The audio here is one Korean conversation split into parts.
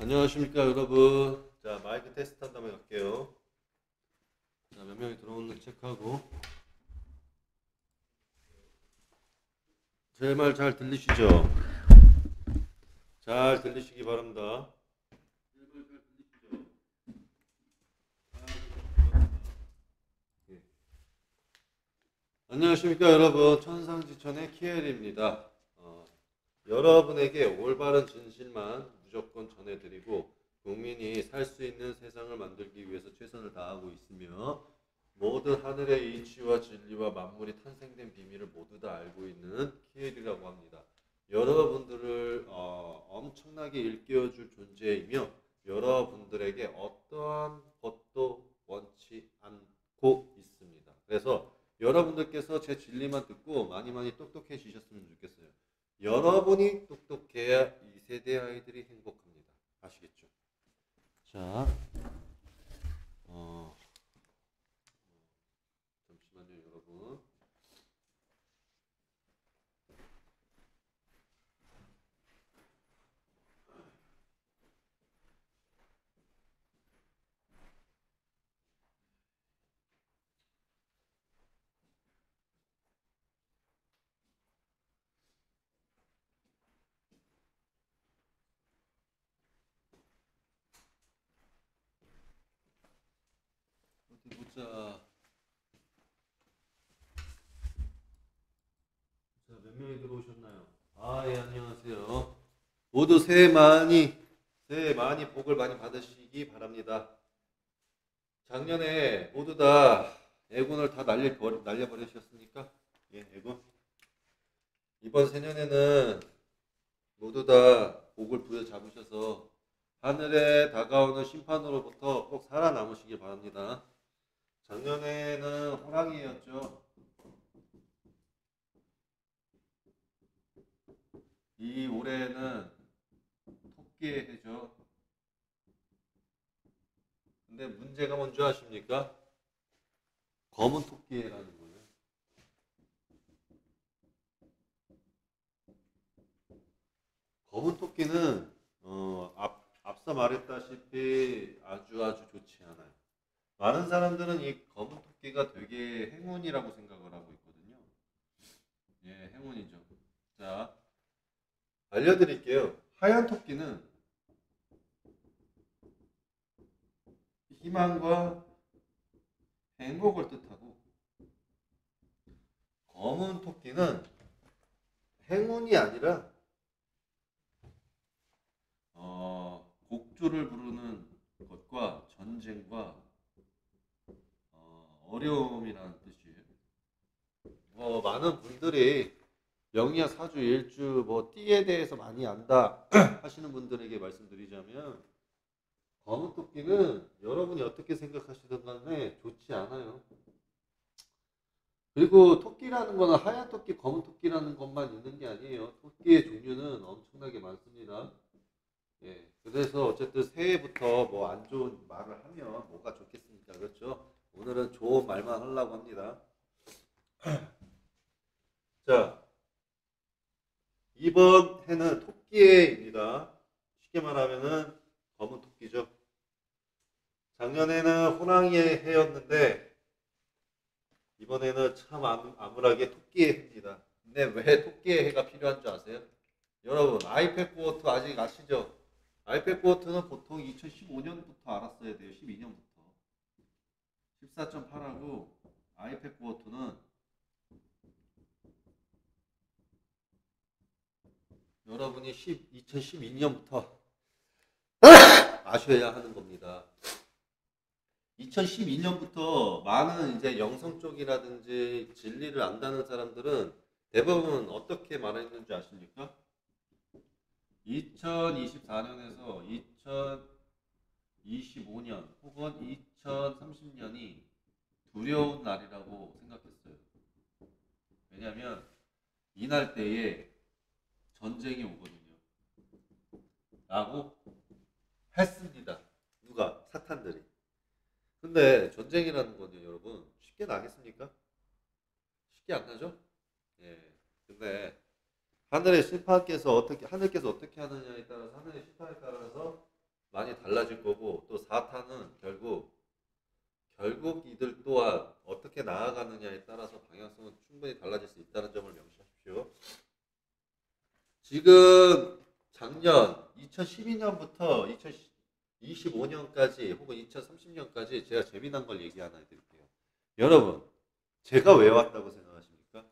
안녕하십니까 여러분. 자, 마이크 테스트 한 다음에 갈게요. 자, 몇 명이 들어오는지 체크하고. 제 말 잘 들리시죠? 잘 들리시기 바랍니다. 제 말 잘 들리시죠? 예. 안녕하십니까 여러분. 천상지천의 키엘입니다. 여러분에게 올바른 진실만 무조건 전해드리고 국민이 살 수 있는 세상을 만들기 위해서 최선을 다하고 있으며 모든 하늘의 이치와 진리와 만물이 탄생된 비밀을 모두 다 알고 있는 키엘이라고 합니다. 여러분들을 엄청나게 일깨워줄 존재이며 여러분들에게 어떠한 것도 원치 않고 있습니다. 그래서 여러분들께서 제 진리만 듣고 많이 똑똑해지셨으면 좋겠어요. 여러분이 똑똑해야 이 세대 아이들이 행복합니다. 아시겠죠? 자, 잠시만요, 여러분. 어디 보자. 자, 몇 명이 들어오셨나요? 아, 예, 안녕하세요. 모두 새해 많이 복을 많이 받으시기 바랍니다. 작년에 모두 다 애군을 다 날려버리셨습니까? 예, 애군. 이번 새년에는 모두 다 복을 부여잡으셔서 하늘에 다가오는 심판으로부터 꼭 살아남으시길 바랍니다. 작년에는 호랑이였죠. 이 올해는 토끼의 해죠. 근데 문제가 뭔지 아십니까? 검은 토끼라는 거예요. 검은 토끼는 앞서 말했다시피 아주 좋지 않아요. 많은 사람들은 이 검은 토끼가 되게 행운이라고 생각을 하고 있거든요. 예, 행운이죠. 자, 알려드릴게요. 하얀 토끼는 희망과 행복을 뜻하고 검은 토끼는 행운이 아니라 곡조를 부르는 것과 전쟁과 어려움이라는 뜻이에요. 많은 분들이 영리야 사주 일주 띠에 대해서 많이 안다 하시는 분들에게 말씀드리자면 검은 토끼는 여러분이 어떻게 생각하시든 간에 좋지 않아요. 그리고 토끼라는 거는 하얀 토끼, 검은 토끼라는 것만 있는 게 아니에요. 토끼의 종류는 엄청나게 많습니다. 예, 그래서 어쨌든 새해부터 안 좋은 말을 하면 뭐가 좋겠습니까? 그렇죠? 오늘은 좋은 말만 하려고 합니다. 자, 이번 해는 토끼해입니다. 쉽게 말하면은 검은 토끼죠. 작년에는 호랑이의 해였는데 이번에는 참 암울하게 토끼의 해입니다. 근데 왜 토끼의 해가 필요한 줄 아세요? 여러분 아이패드 워트 아직 아시죠? 아이패드 워트는 보통 2015년부터 알았어야 돼요. 12년부터 14.8하고 아이패드 워트는 여러분이 2012년부터 아셔야 하는 겁니다. 2012년부터 많은 이제 영성 쪽이라든지 진리를 안다는 사람들은 대부분 어떻게 말했는지 아십니까? 2024년에서 2025년 혹은 2030년이 두려운 날이라고 생각했어요. 왜냐하면 이날 때에 전쟁이 오거든요. 라고 했습니다. 누가? 사탄들이. 근데 전쟁이라는 건요, 여러분 쉽게 나겠습니까? 쉽게 안 나죠? 예. 근데 하늘의 심판께서 하늘께서 어떻게 하느냐에 따라서 하늘의 심판에 따라서 많이 달라질 거고 또 4탄은 결국 이들 또한 어떻게 나아가느냐에 따라서 방향성은 충분히 달라질 수 있다는 점을 명시하십시오. 지금 작년 2012년부터 2025년까지 혹은 2030년까지 제가 재미난 걸 얘기 하나 해드릴게요. 여러분, 제가 왜 왔다고 생각하십니까?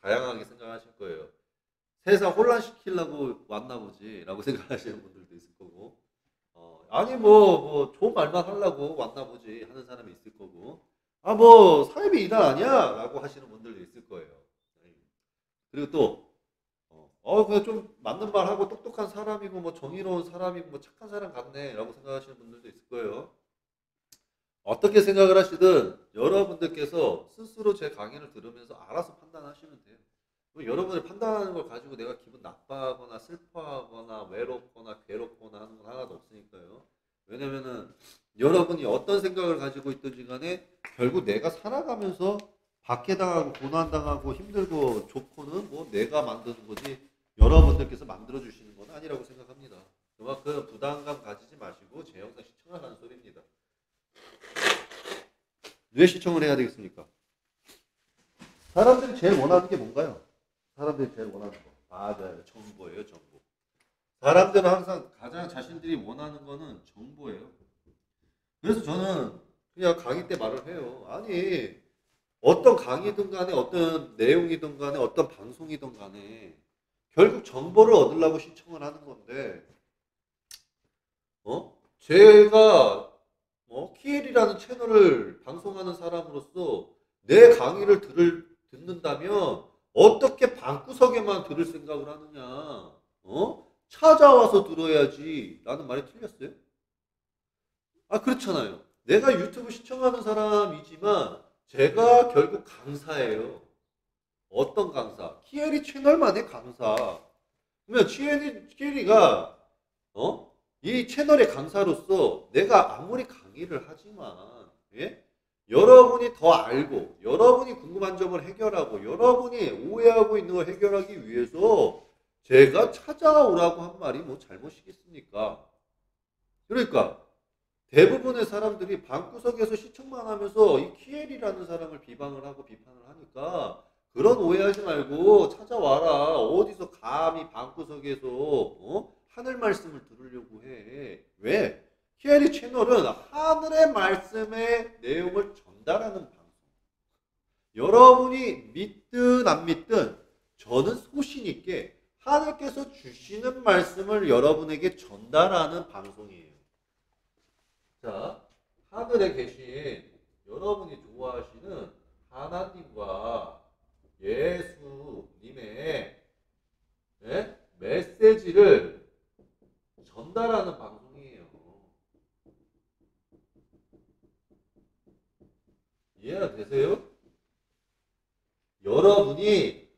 다양하게 생각하실 거예요. 세상 혼란시키려고 왔나 보지 라고 생각하시는 분들도 있을 거고, 아니 좋은 말만 하려고 왔나 보지 하는 사람이 있을 거고, 사회비 이단 아니야 라고 하시는 분들도 있을 거예요. 그리고 또 그냥 좀 맞는 말 하고 똑똑한 사람이고 정의로운 사람이고 착한 사람 같네 라고 생각하시는 분들도 있을 거예요. 어떻게 생각을 하시든 여러분들께서 스스로 제 강의를 들으면서 알아서 판단하시면 돼요. 여러분이 판단하는 걸 가지고 내가 기분 나빠하거나 슬퍼하거나 외롭거나 괴롭거나 하는 건 하나도 없으니까요. 왜냐면은 여러분이 어떤 생각을 가지고 있든지 간에 결국 내가 살아가면서 박해당하고 고난당하고 힘들고 좋고는 내가 만드는 거지 여러분들께서 만들어주시는 건 아니라고 생각합니다. 그만큼 부담감 가지지 마시고 제 영상 시청하라는 소리입니다. 왜 시청을 해야 되겠습니까? 사람들이 제일 원하는 게 뭔가요? 사람들이 제일 원하는 거. 맞아요. 정보예요, 정보. 사람들은 항상 가장 자신들이 원하는 거는 정보예요. 그래서 저는 그냥 강의 때 말을 해요. 아니, 어떤 강의든 간에 어떤 내용이든 간에 어떤 방송이든 간에 결국 정보를 얻으려고 시청을 하는 건데, 제가 키엘이라는 채널을 방송하는 사람으로서 내 강의를 듣는다면 어떻게 방구석에만 들을 생각을 하느냐? 찾아와서 들어야지. 라는 말이 틀렸어요? 그렇잖아요. 내가 유튜브 시청하는 사람이지만 제가 결국 강사예요. 어떤 강사? 키엘이 채널만의 강사. 그러면 키엘이가 이 채널의 강사로서 내가 아무리 강의를 하지만 여러분이 더 알고 여러분이 궁금한 점을 해결하고 여러분이 오해하고 있는 걸 해결하기 위해서 제가 찾아오라고 한 말이 잘못이겠습니까? 그러니까 대부분의 사람들이 방구석에서 시청만 하면서 이 키엘이라는 사람을 비방을 하고 비판을 하니까 그런 오해하지 말고 찾아와라. 어디서 감히 방구석에서 하늘 말씀을 들으려고 해. 왜? 키엘이 채널은 하늘의 말씀의 내용을 전달하는 방송. 여러분이 믿든 안 믿든 저는 소신 있게 하늘께서 주시는 말씀을 여러분에게 전달하는 방송이에요. 자, 하늘에 계신 여러분이 좋아하시는 하나님과 예수님의 메시지를 전달하는 방송이에요. 이해가 되세요? 여러분이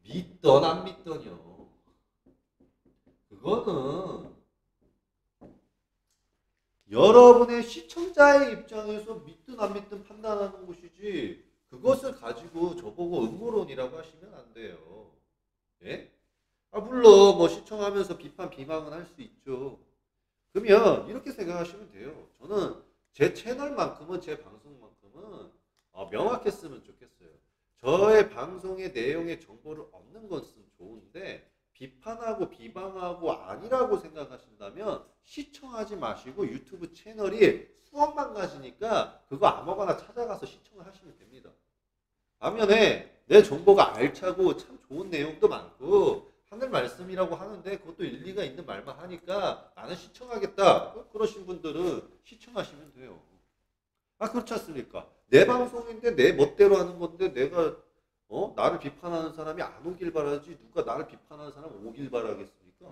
믿던 안 믿던요. 그거는 여러분의 시청자의 입장에서 믿든 안 믿든 판단하는 것이지 그것을 가지고 저보고 음모론이라고 하시면 안 돼요. 예? 물론 시청하면서 비방은 할 수 있죠. 그러면 이렇게 생각하시면 돼요. 저는 제 채널만큼은 제 방송만큼은 명확했으면 좋겠어요. 저의 방송의 내용의 정보를 얻는 것은 좋은데 비판하고 비방하고 아니라고 생각하신다면 시청하지 마시고 유튜브 채널이 수억만 가지니까 그거 아무거나 찾아가서 시청을 하시면 됩니다. 반면에 내 정보가 알차고 참 좋은 내용도 많고 하늘 말씀이라고 하는데 그것도 일리가 있는 말만 하니까 나는 시청하겠다. 그러신 분들은 시청하시면 돼요. 그렇지 않습니까? 내 방송인데 내 멋대로 하는 건데 내가 나를 비판하는 사람이 안 오길 바라지 누가 나를 비판하는 사람은 오길 바라겠습니까?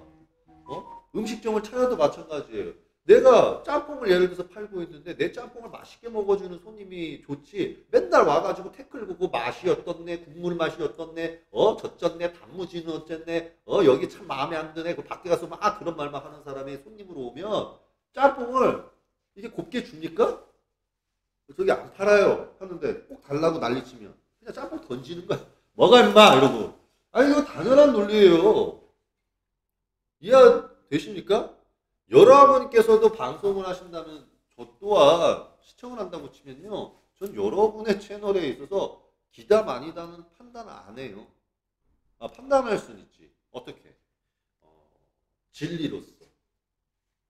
음식점을 차려도 마찬가지예요. 내가 짬뽕을 예를 들어서 팔고 있는데 내 짬뽕을 맛있게 먹어주는 손님이 좋지 맨날 와가지고 태클 보고 맛이 어떻네 국물 맛이 어떻네 젖졌네 단무지는 어쨌네 여기 참 마음에 안 드네 그 밖에 가서 막 그런 말만 하는 사람이 손님으로 오면 짬뽕을 이게 곱게 줍니까? 저기 안 팔아요 하는데 꼭 달라고 난리치면 그냥 짬뽕 던지는 거야. 뭐가 임마 이러고. 이거 당연한 논리예요. 이해되십니까? 여러분께서도 방송을 하신다면 저 또한 시청을 한다고 치면요. 전 여러분의 채널에 있어서 기다 아니다는 판단을 안 해요. 판단할 수는 있지. 어떻게? 진리로서.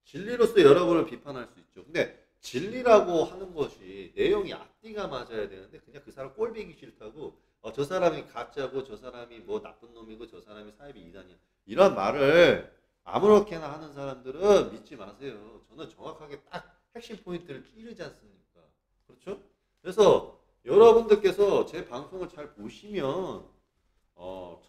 진리로서 여러분을 비판할 수 있죠. 근데 진리라고 하는 것이 내용이 앞뒤가 맞아야 되는데 그냥 그 사람 꼴보기 싫다고 저 사람이 가짜고 저 사람이 뭐 나쁜 놈이고 저 사람이 사입이 이단이야. 이런 말을 아무렇게나 하는 사람들은 믿지 마세요. 저는 정확하게 딱 핵심 포인트를 찌르지 않습니까? 그렇죠? 그래서 여러분들께서 제 방송을 잘 보시면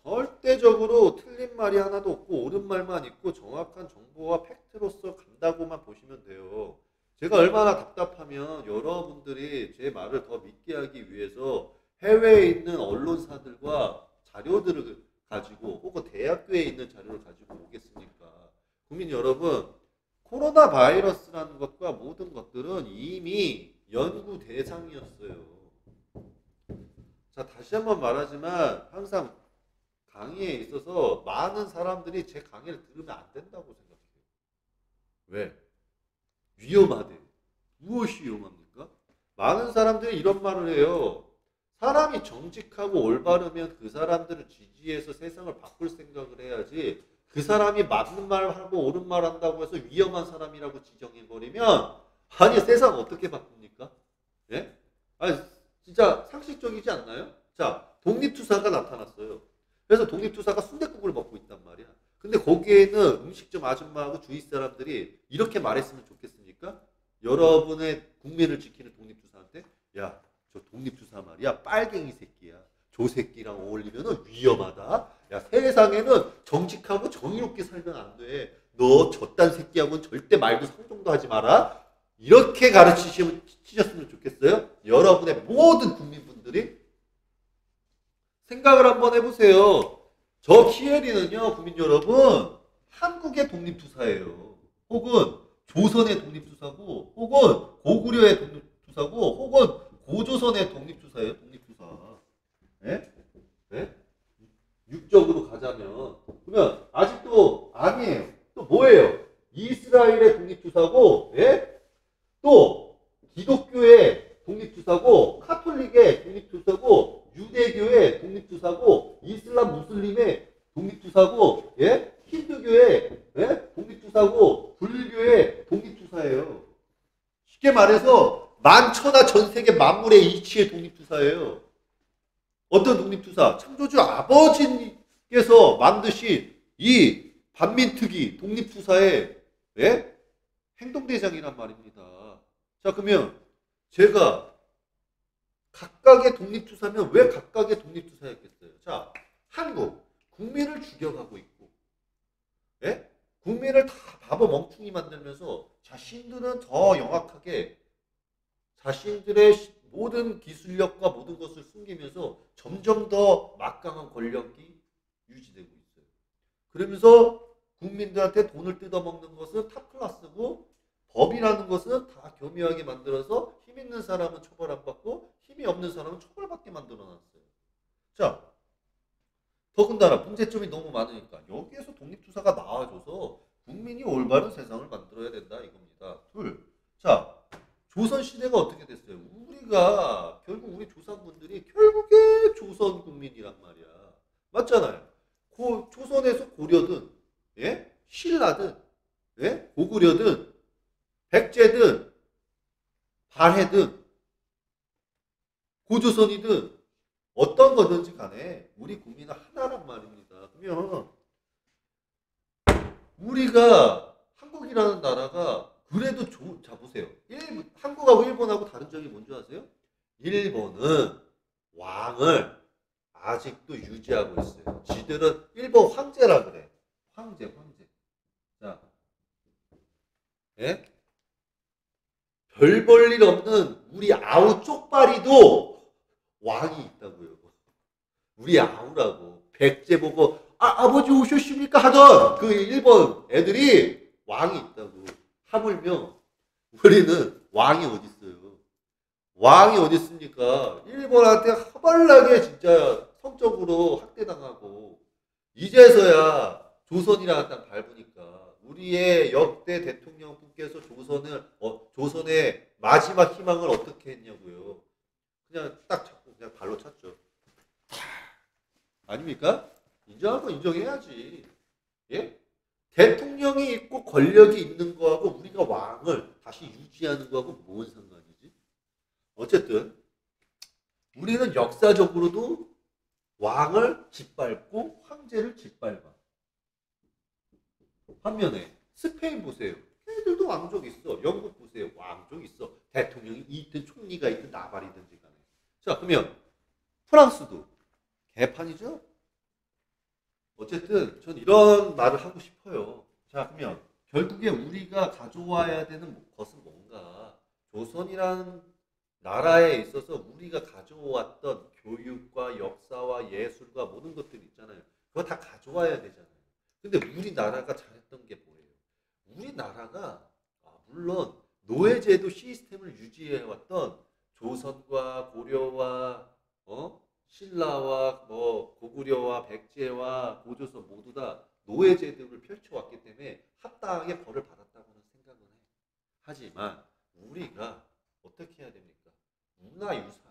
절대적으로 틀린 말이 하나도 없고 옳은 말만 있고 정확한 정보와 팩트로서 간다고만 보시면 돼요. 제가 얼마나 답답하면 여러분들이 제 말을 더 믿게 하기 위해서 해외에 있는 언론사들과 자료들을 가지고 혹은 대학교에 있는 자료를 가지고 오겠습니까? 국민 여러분, 코로나 바이러스라는 것과 모든 것들은 이미 연구 대상이었어요. 자, 다시 한번 말하지만 항상 강의에 있어서 많은 사람들이 제 강의를 들으면 안 된다고 생각해요. 왜? 위험하대요. 무엇이 위험합니까? 많은 사람들이 이런 말을 해요. 사람이 정직하고 올바르면 그 사람들을 지지해서 세상을 바꿀 생각을 해야지 그 사람이 맞는 말 하고 옳은 말 한다고 해서 위험한 사람이라고 지정해버리면 아니 세상 어떻게 바꿉니까? 예? 아니 진짜 상식적이지 않나요? 자, 독립투사가 나타났어요. 그래서 독립투사가 순댓국을 먹고 있단 말이야. 근데 거기에 있는 음식점 아줌마하고 주위 사람들이 이렇게 말했으면 좋겠습니까? 여러분의 국민을 지키는 독립투사한테 야, 저 독립투사 말이야 빨갱이 새끼야. 저 새끼랑 어울리면 위험하다. 야, 세상에는 정직하고 정의롭게 살면 안 돼. 너 저딴 새끼하고는 절대 말도 상종도 하지 마라. 이렇게 가르치셨으면 좋겠어요? 여러분의 모든 국민분들이 생각을 한번 해보세요. 저 키에리는요, 국민 여러분, 한국의 독립투사예요. 혹은 조선의 독립투사고, 혹은 고구려의 독립투사고, 혹은 고조선의 독립투사예요, 독립투사. 예? 예? 육적으로 가자면. 그러면 아직도 아니에요. 또 뭐예요? 이스라엘의 독립투사고, 예? 또 기독교의 독립투사고, 카톨릭의 독립투사고, 유대교의 독립투사고, 이슬람 무슬림의 독립투사고, 예? 힌두교의 예? 독립투사고, 불교의 독립투사예요. 쉽게 말해서 만천하 전세계 만물의 이치의 독립투사예요. 어떤 독립투사? 창조주 아버지께서 만드신 이 반민특위 독립투사의 예? 행동대장이란 말입니다. 자, 그러면 제가 각각의 독립투사면 왜 각각의 독립투사였겠어요? 자, 한국 국민을 죽여가고 있고, 예? 국민을 다 바보 멍충이 만들면서 자신들은 더 영악하게 자신들의 모든 기술력과 모든 것을 숨기면서 점점 더 막강한 권력이 유지되고 있어요. 그러면서 국민들한테 돈을 뜯어먹는 것은 탑클래스고 법이라는 것은 다 교묘하게 만들어서 힘 있는 사람은 처벌 안 받고 힘이 없는 사람은 처벌받게 만들어놨어요. 자, 더군다나 문제점이 너무 많으니까 여기에서 독립투사가 나와줘서 국민이 올바른 세상을 만들어야 된다 이겁니다. 둘, 자, 조선시대가 어떻게 됐어요? 우리가 결국 우리 조상분들이 결국에 조선 국민이란 말이야. 맞잖아요. 조선에서 고려든 예? 신라든 예? 고구려든 백제든 발해든 고조선이든 어떤 거든지 간에 우리 국민은 하나란 말입니다. 그러면 우리가 한국이라는 나라가 그래도 자 보세요. 한국하고 일본하고 다른 점이 뭔지 아세요? 일본은 왕을 아직도 유지하고 있어요. 지들은 일본 황제라 그래. 황제. 자, 예? 별 볼 일 없는 우리 아우 쪽발이도 왕이 있다고요. 우리 아우라고. 백제 보고 아버지 오셨습니까? 하던 그 일본 애들이 왕이 있다고. 하물며 우리는 왕이 어디 있어요? 왕이 어디 있습니까? 일본한테 허벌나게 진짜 성적으로 학대당하고 이제서야 조선이라는 땅 밟으니까 우리의 역대 대통령분께서 조선의 마지막 희망을 어떻게 했냐고요. 그냥 딱 잡고 그냥 발로 찼죠. 아닙니까? 인정할 건 인정해야지. 예? 대통령이 있고 권력이 있는 거하고 우리가 왕을 다시 유지하는 거하고 뭔 상관이지? 어쨌든 우리는 역사적으로도 왕을 짓밟고 황제를 짓밟아. 반면에 스페인 보세요. 걔들도 왕족 있어. 영국 보세요. 왕족 있어. 대통령이 있든 총리가 있든 나발이든지 간에. 자, 그러면 프랑스도 개판이죠? 어쨌든 전 이런 말을 하고 싶어요. 자, 그러면 결국에 우리가 가져와야 되는 것은 뭔가 조선이라는 나라에 있어서 우리가 가져왔던 교육과 역사와 예술과 모든 것들이 있잖아요. 그거 다 가져와야 되잖아요. 근데 우리나라가 잘했던 게 뭐예요? 우리나라가 물론 노예제도 시스템을 유지해왔던 조선과 고려와 신라와 뭐 고구려와 백제와 고조선 모두 다 노예제도를 펼쳐왔기 때문에 합당하게 벌을 받았다고는 생각은 해요. 하지만 우리가 어떻게 해야 됩니까? 문화유산,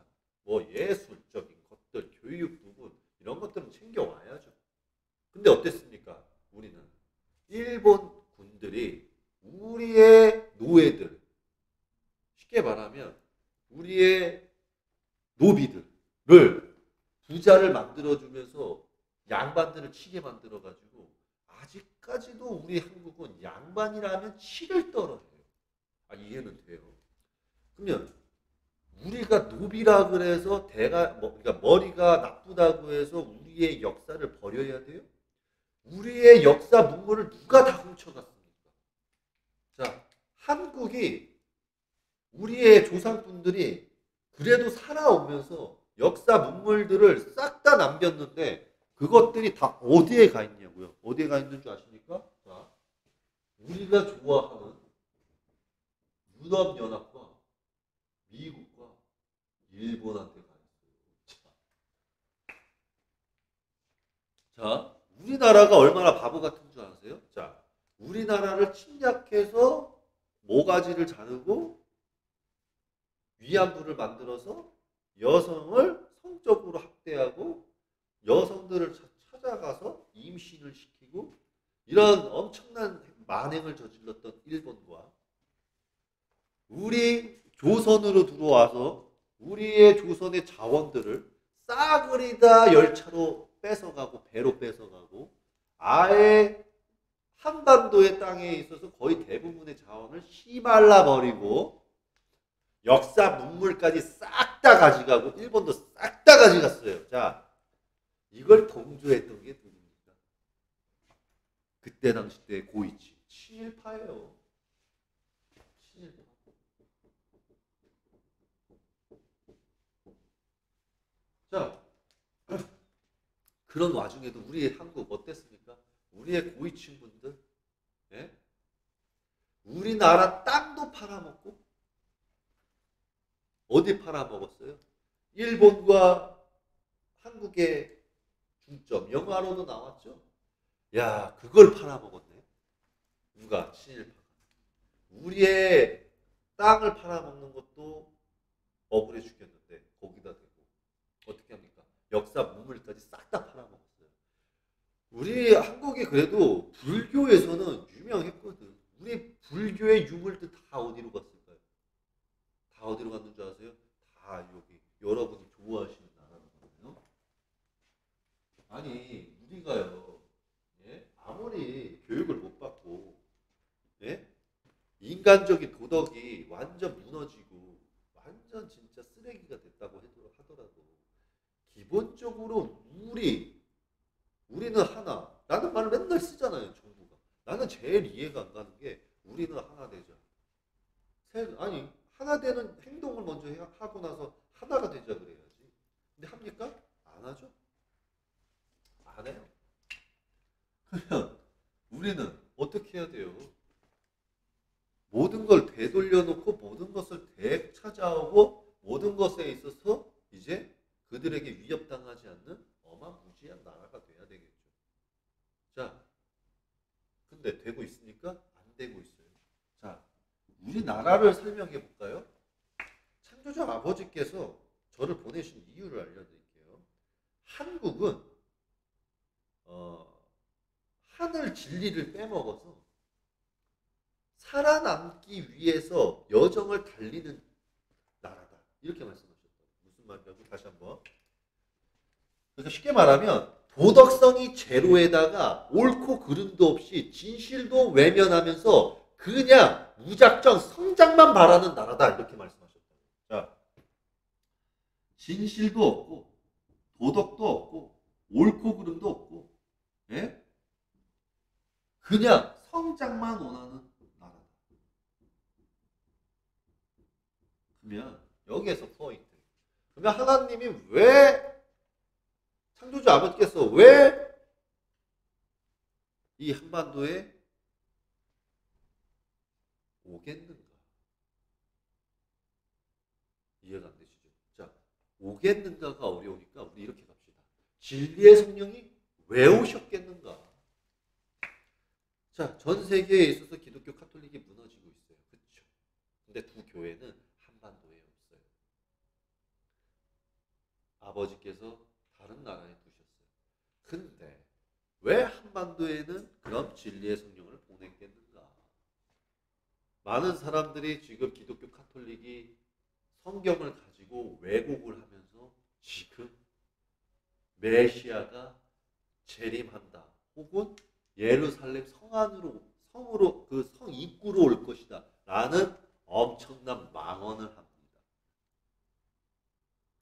뭐 예술적인 것들, 교육 부분 이런 것들은 챙겨와야죠. 근데 어땠습니까? 우리는 일본 군들이 우리의 노예들, 쉽게 말하면 우리의 노비들을 부자를 만들어주면서 양반들을 치게 만들어가지고 아직까지도 우리 한국은 양반이라면 치를 떨어해요. 이해는 돼요. 그러면 우리가 노비라 그래서 그러니까 머리가 나쁘다고 해서 우리의 역사를 버려야 돼요? 우리의 역사 문물을 누가 다 훔쳐갔습니까? 자, 한국이 우리의 조상분들이 그래도 살아오면서 역사 문물들을 싹 다 남겼는데 그것들이 다 어디에 가 있냐고요? 어디에 가 있는 줄 아십니까? 자, 우리가 좋아하는 유럽연합과 미국과 일본한테 가 있어요. 자, 우리나라가 얼마나 바보 같은 줄 아세요? 자, 우리나라를 침략해서 모가지를 자르고 위안부를 만들어서 여성을 성적으로 학대하고 여성들을 찾아가서 임신을 시키고 이런 엄청난 만행을 저질렀던 일본과 우리 조선으로 들어와서 우리의 조선의 자원들을 싸그리 다 열차로 뺏어가고 배로 뺏어가고 아예 한반도의 땅에 있어서 거의 대부분의 자원을 휘말라 버리고 역사 문물까지 싹 다 가져가고 일본도 싹 다 가져갔어요. 자, 이걸 동조했던 게 누굽니까? 그때 당시 때 고이치 친일파예요. 친일파. 자, 그런 와중에도 우리 한국 어땠습니까? 우리의 고위층분들, 예? 우리나라 땅도 팔아먹고 어디 팔아먹었어요? 일본과 한국의 중점, 영화로도 나왔죠. 야, 그걸 팔아먹었네. 누가? 친일파가. 우리의 땅을 팔아먹는 것도 억울해 죽겠는데 거기다 대고 어떻게 합니까? 역사 문물까지 싹 다 팔아먹었어요. 우리 한국이 그래도 불교에서는 유명했거든. 우리 불교의 유물들 다 어디로 갔을까요? 다 어디로 갔는 줄 아세요? 다 여기 여러분이 좋아하시는 나라거든요. 아니 우리가요, 예? 아무리 교육을 못 받고, 예? 인간적인 도덕이 완전 무너지고 완전 진짜 쓰레기가 됐다고 하더라도 기본적으로 우리는 하나. 라는 말을 맨날 쓰잖아요, 정부가. 나는 제일 이해가 안 가는 게 우리는 하나 되자. 아니 하나 되는 행동을 먼저 하고 나서 하나가 되자 그래야지. 근데 합니까? 안 하죠. 안 해요. 그러면 우리는 어떻게 해야 돼요? 모든 걸 되돌려놓고 모든 것을 되찾아오고 모든 것에 있어서 이제 그들에게 위협당하지 않는 어마무지한 나라가 돼야 되겠죠. 자, 우리나라를 설명해 볼까요? 창조주 아버지께서 저를 보내신 이유를 알려드릴게요. 한국은 하늘 진리를 빼먹어서 살아남기 위해서 여정을 달리는 나라다. 이렇게 말씀하셨다. 무슨 말이냐고 다시 한번. 그러니까 쉽게 말하면 도덕성이 제로에다가 옳고 그름도 없이 진실도 외면하면서 그냥 무작정 성장만 바라는 나라다. 이렇게 말씀하셨다. 자, 진실도 없고 도덕도 없고 옳고 그름도 없고, 예? 그냥 성장만 원하는 나라다. 그러면 여기에서 포인트. 그러면 하나님이 왜 창조주 아버지께서 왜 이 한반도에 오겠는가? 이해가 안 되시죠? 자, 오겠는가가 어려우니까 우리 이렇게 갑시다. 진리의 성령이 왜 오셨겠는가? 자, 전 세계에 있어서 기독교 카톨릭이 무너지고 있어요. 그렇죠? 근데 두 교회는 한반도에 없어요. 아버지께서 다른 나라에 두셨어요. 근데 왜 한반도에는 그럼 진리의 성령을 보냈겠는가? 많은 사람들이 지금 기독교 카톨릭이 성경을 가지고 왜곡을 하면서 지금 메시아가 재림한다. 혹은 예루살렘 성으로 그 성 입구로 올 것이다. 라는 엄청난 망언을 합니다.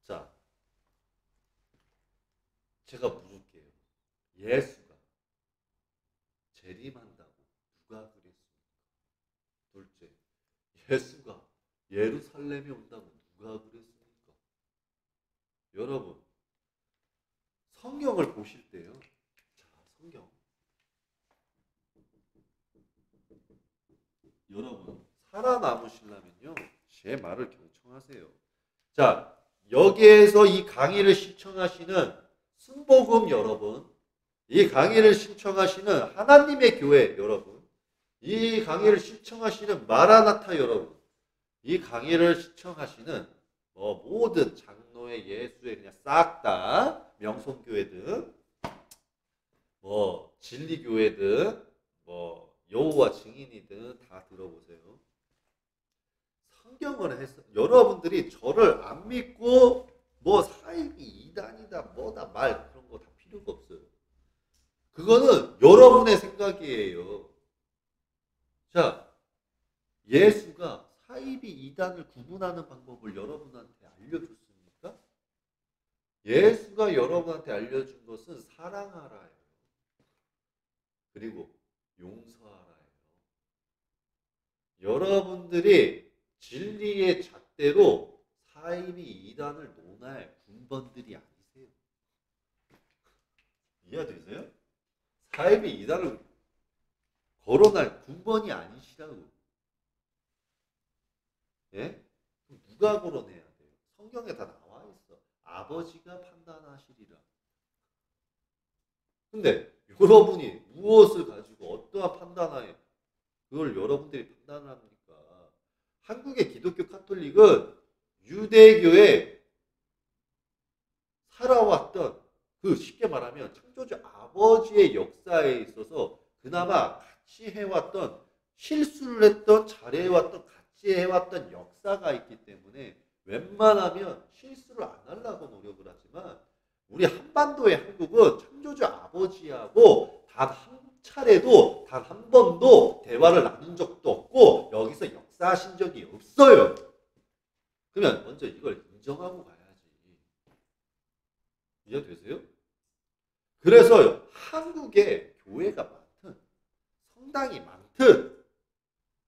자, 제가 물을게요. 예수가 재림한다고 누가 그랬습니까? 둘째, 예수가 예루살렘에 온다고 누가 그랬습니까? 여러분, 성경을 보실 때요. 자, 성경. 여러분, 살아남으시려면요. 제 말을 경청하세요. 자, 여기에서 이 강의를 시청하시는 순복음 여러분, 이 강의를 신청하시는 하나님의 교회 여러분, 이 강의를 신청하시는 마라나타 여러분, 이 강의를 신청하시는 모든 장로의 예수의 그냥 싹 다 명성교회든 진리교회든 여호와 증인이든 다 들어보세요. 성경을 해서 여러분들이 저를 안 믿고 사이비 이단이다 뭐다 말 그런 거 다 필요가 없어요. 그거는 여러분의 생각이에요. 자, 예수가 사이비 이단을 구분하는 방법을 여러분한테 알려줬습니까? 예수가 여러분한테 알려준 것은 사랑하라예요. 그리고 용서하라예요. 여러분들이 진리의 잣대로 사이비 이단을 논할 군번들이 아니세요. 이해되세요? 사이비 이단을 거론할 군번이 아니시라고. 예? 누가 거론해야 돼요? 성경에 다 나와 있어. 아버지가 판단하시리라. 근데 여러분이 무엇을 가지고 어떠한 판단하에 그걸 여러분들이 판단을 합니까? 한국의 기독교 카톨릭은 유대교에 살아왔던 쉽게 말하면 창조주 아버지의 역사에 있어서 그나마 같이 해왔던 실수를 했던 잘해왔던 같이 해왔던 역사가 있기 때문에 웬만하면 실수를 안 하려고 노력을 하지만 우리 한반도의 한국은 창조주 아버지하고 단 한 차례도 단 한 번도 대화를 나눈 적도 없고 여기서 역사하신 적이 없어요. 그러면 먼저 이걸 인정하고 가야지. 이해되세요? 그래서 한국에 교회가 많든 성당이 많든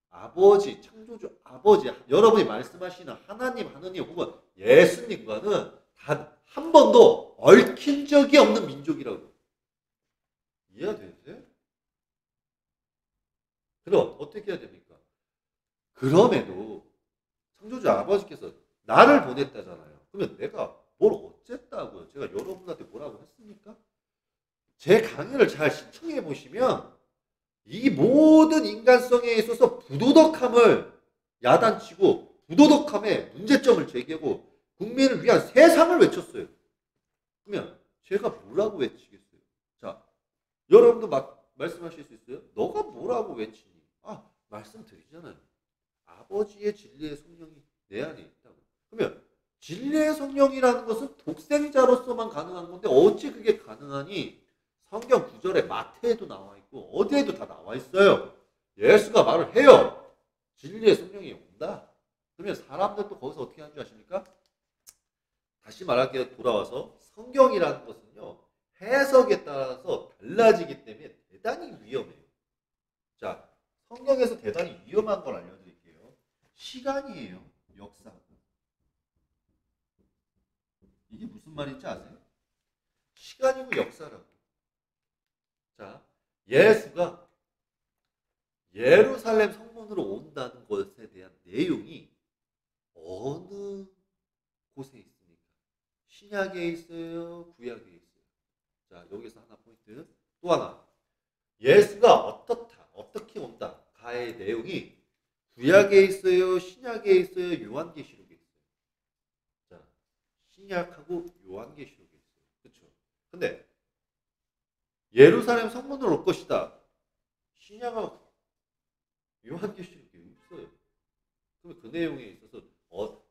아버지, 창조주 아버지, 여러분이 말씀하시는 하나님 혹은 예수님과는 단 한 번도 얽힌 적이 없는 민족이라고. 이해가 되세요? 그럼 어떻게 해야 됩니까? 그럼에도 창조주 아버지께서 나를 보냈다잖아요. 그러면 내가 뭘 어쨌다고요? 제가 여러분한테 뭐라고 했습니까? 제 강의를 잘 시청해 보시면 이 모든 인간성에 있어서 부도덕함을 야단치고 부도덕함에 문제점을 제기하고 국민을 위한 세상을 외쳤어요. 그러면 제가 뭐라고 외치겠어요? 자, 여러분도 말씀하실 수 있어요? 너가 뭐라고 외치니? 말씀드리잖아요. 아버지의 진리의 성령이 내 안에 있다고. 그러면 진리의 성령이라는 것은 독생자로서만 가능한 건데 어찌 그게 가능하니? 성경 구절에 마태에도 나와 있고 어디에도 다 나와 있어요. 예수가 말을 해요. 진리의 성령이 온다. 그러면 사람들도 거기서 어떻게 하는 줄 아십니까? 다시 말할게요. 돌아와서 성경이라는 것은요. 해석에 따라서 달라지기 때문에 대단히 위험해요. 자, 성경에서 대단히 위험한 걸 알려드릴게요. 시간이에요. 역사. 이게 무슨 말인지 아세요? 시간이고 역사라고. 자, 예수가 예루살렘 성문으로 온다는 것에 대한 내용이 어느 곳에 있습니까? 신약에 있어요? 구약에 있어요? 자, 여기서 하나 포인트. 또 하나. 예수가 어떻게 온다. 가의 내용이 구약에 있어요? 신약에 있어요? 요한계시록에 있어요? 자, 신약하고 요한계시록에 있어요. 그렇죠? 근데 예루살렘 성문으로 올 것이다. 신약하고 요한계시록에 없어요. 그럼 그 내용에 있어서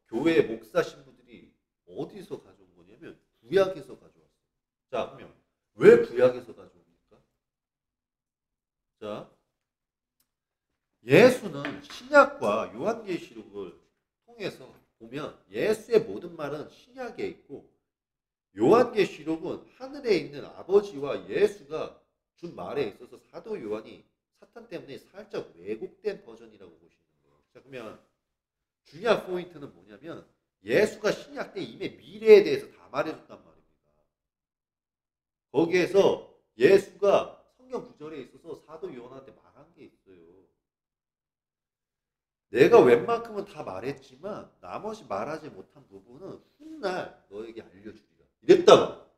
교회 목사 신부들이 어디서 가져온 거냐면 구약에서 가져왔어요. 자, 그러면 왜 구약에서 가져옵니까? 자, 예수는 신약과 요한계시록을 통해서 보면 예수의 모든 말은 신약에 있고 요한계시록은 하늘에 있는 아버지와 예수가 준 말에 있어서 사도 요한이 사탄 때문에 살짝 왜곡된 버전이라고 보시는 거예요. 자, 그러면 중요한 포인트는 뭐냐면 예수가 신약 때 이미 미래에 대해서 다 말해줬단 말입니다. 거기에서 예수가 성경 구절에 있어서 사도 요한한테 말한 게 있어요. 내가 웬만큼은 다 말했지만 나머지 말하지 못한 부분은 훗날 너에게 알려주리라. 이랬다고.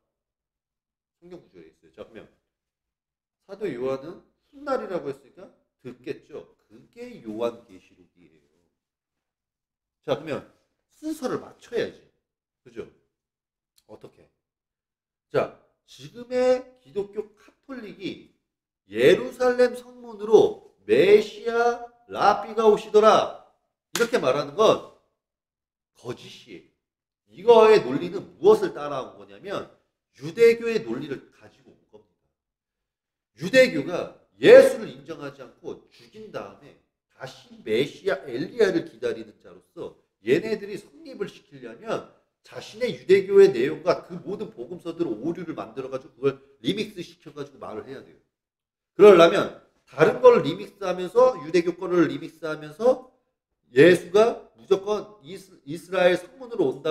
성경 구절에 있어요. 자, 그러면 사도 요한은 훗날이라고 했으니까 듣겠죠. 그게 요한계시록이에요. 자, 그러면 순서를 맞춰야지. 그죠? 어떻게? 자, 지금의 기독교 카톨릭이 예루살렘 성문으로 메시아 라비가 오시더라. 이렇게 말하는 건 거짓이에요. 이거의 논리는 무엇을 따라온 거냐면 유대교의 논리를 가지고 온 겁니다. 유대교가 예수를 인정하지 않고 죽인 다음에 다시 메시아 엘리야를 기다리는 자로서 얘네들이 성립을 시키려면 자신의 유대교의 내용과 그 모든 복음서들을 오류를 만들어가지고 그걸 리믹스 시켜가지고 말을 해야 돼요. 그러려면 다른 걸 리믹스하면서 유대교 거를 리믹스하면서 예수가 무조건 이스라엘 성문으로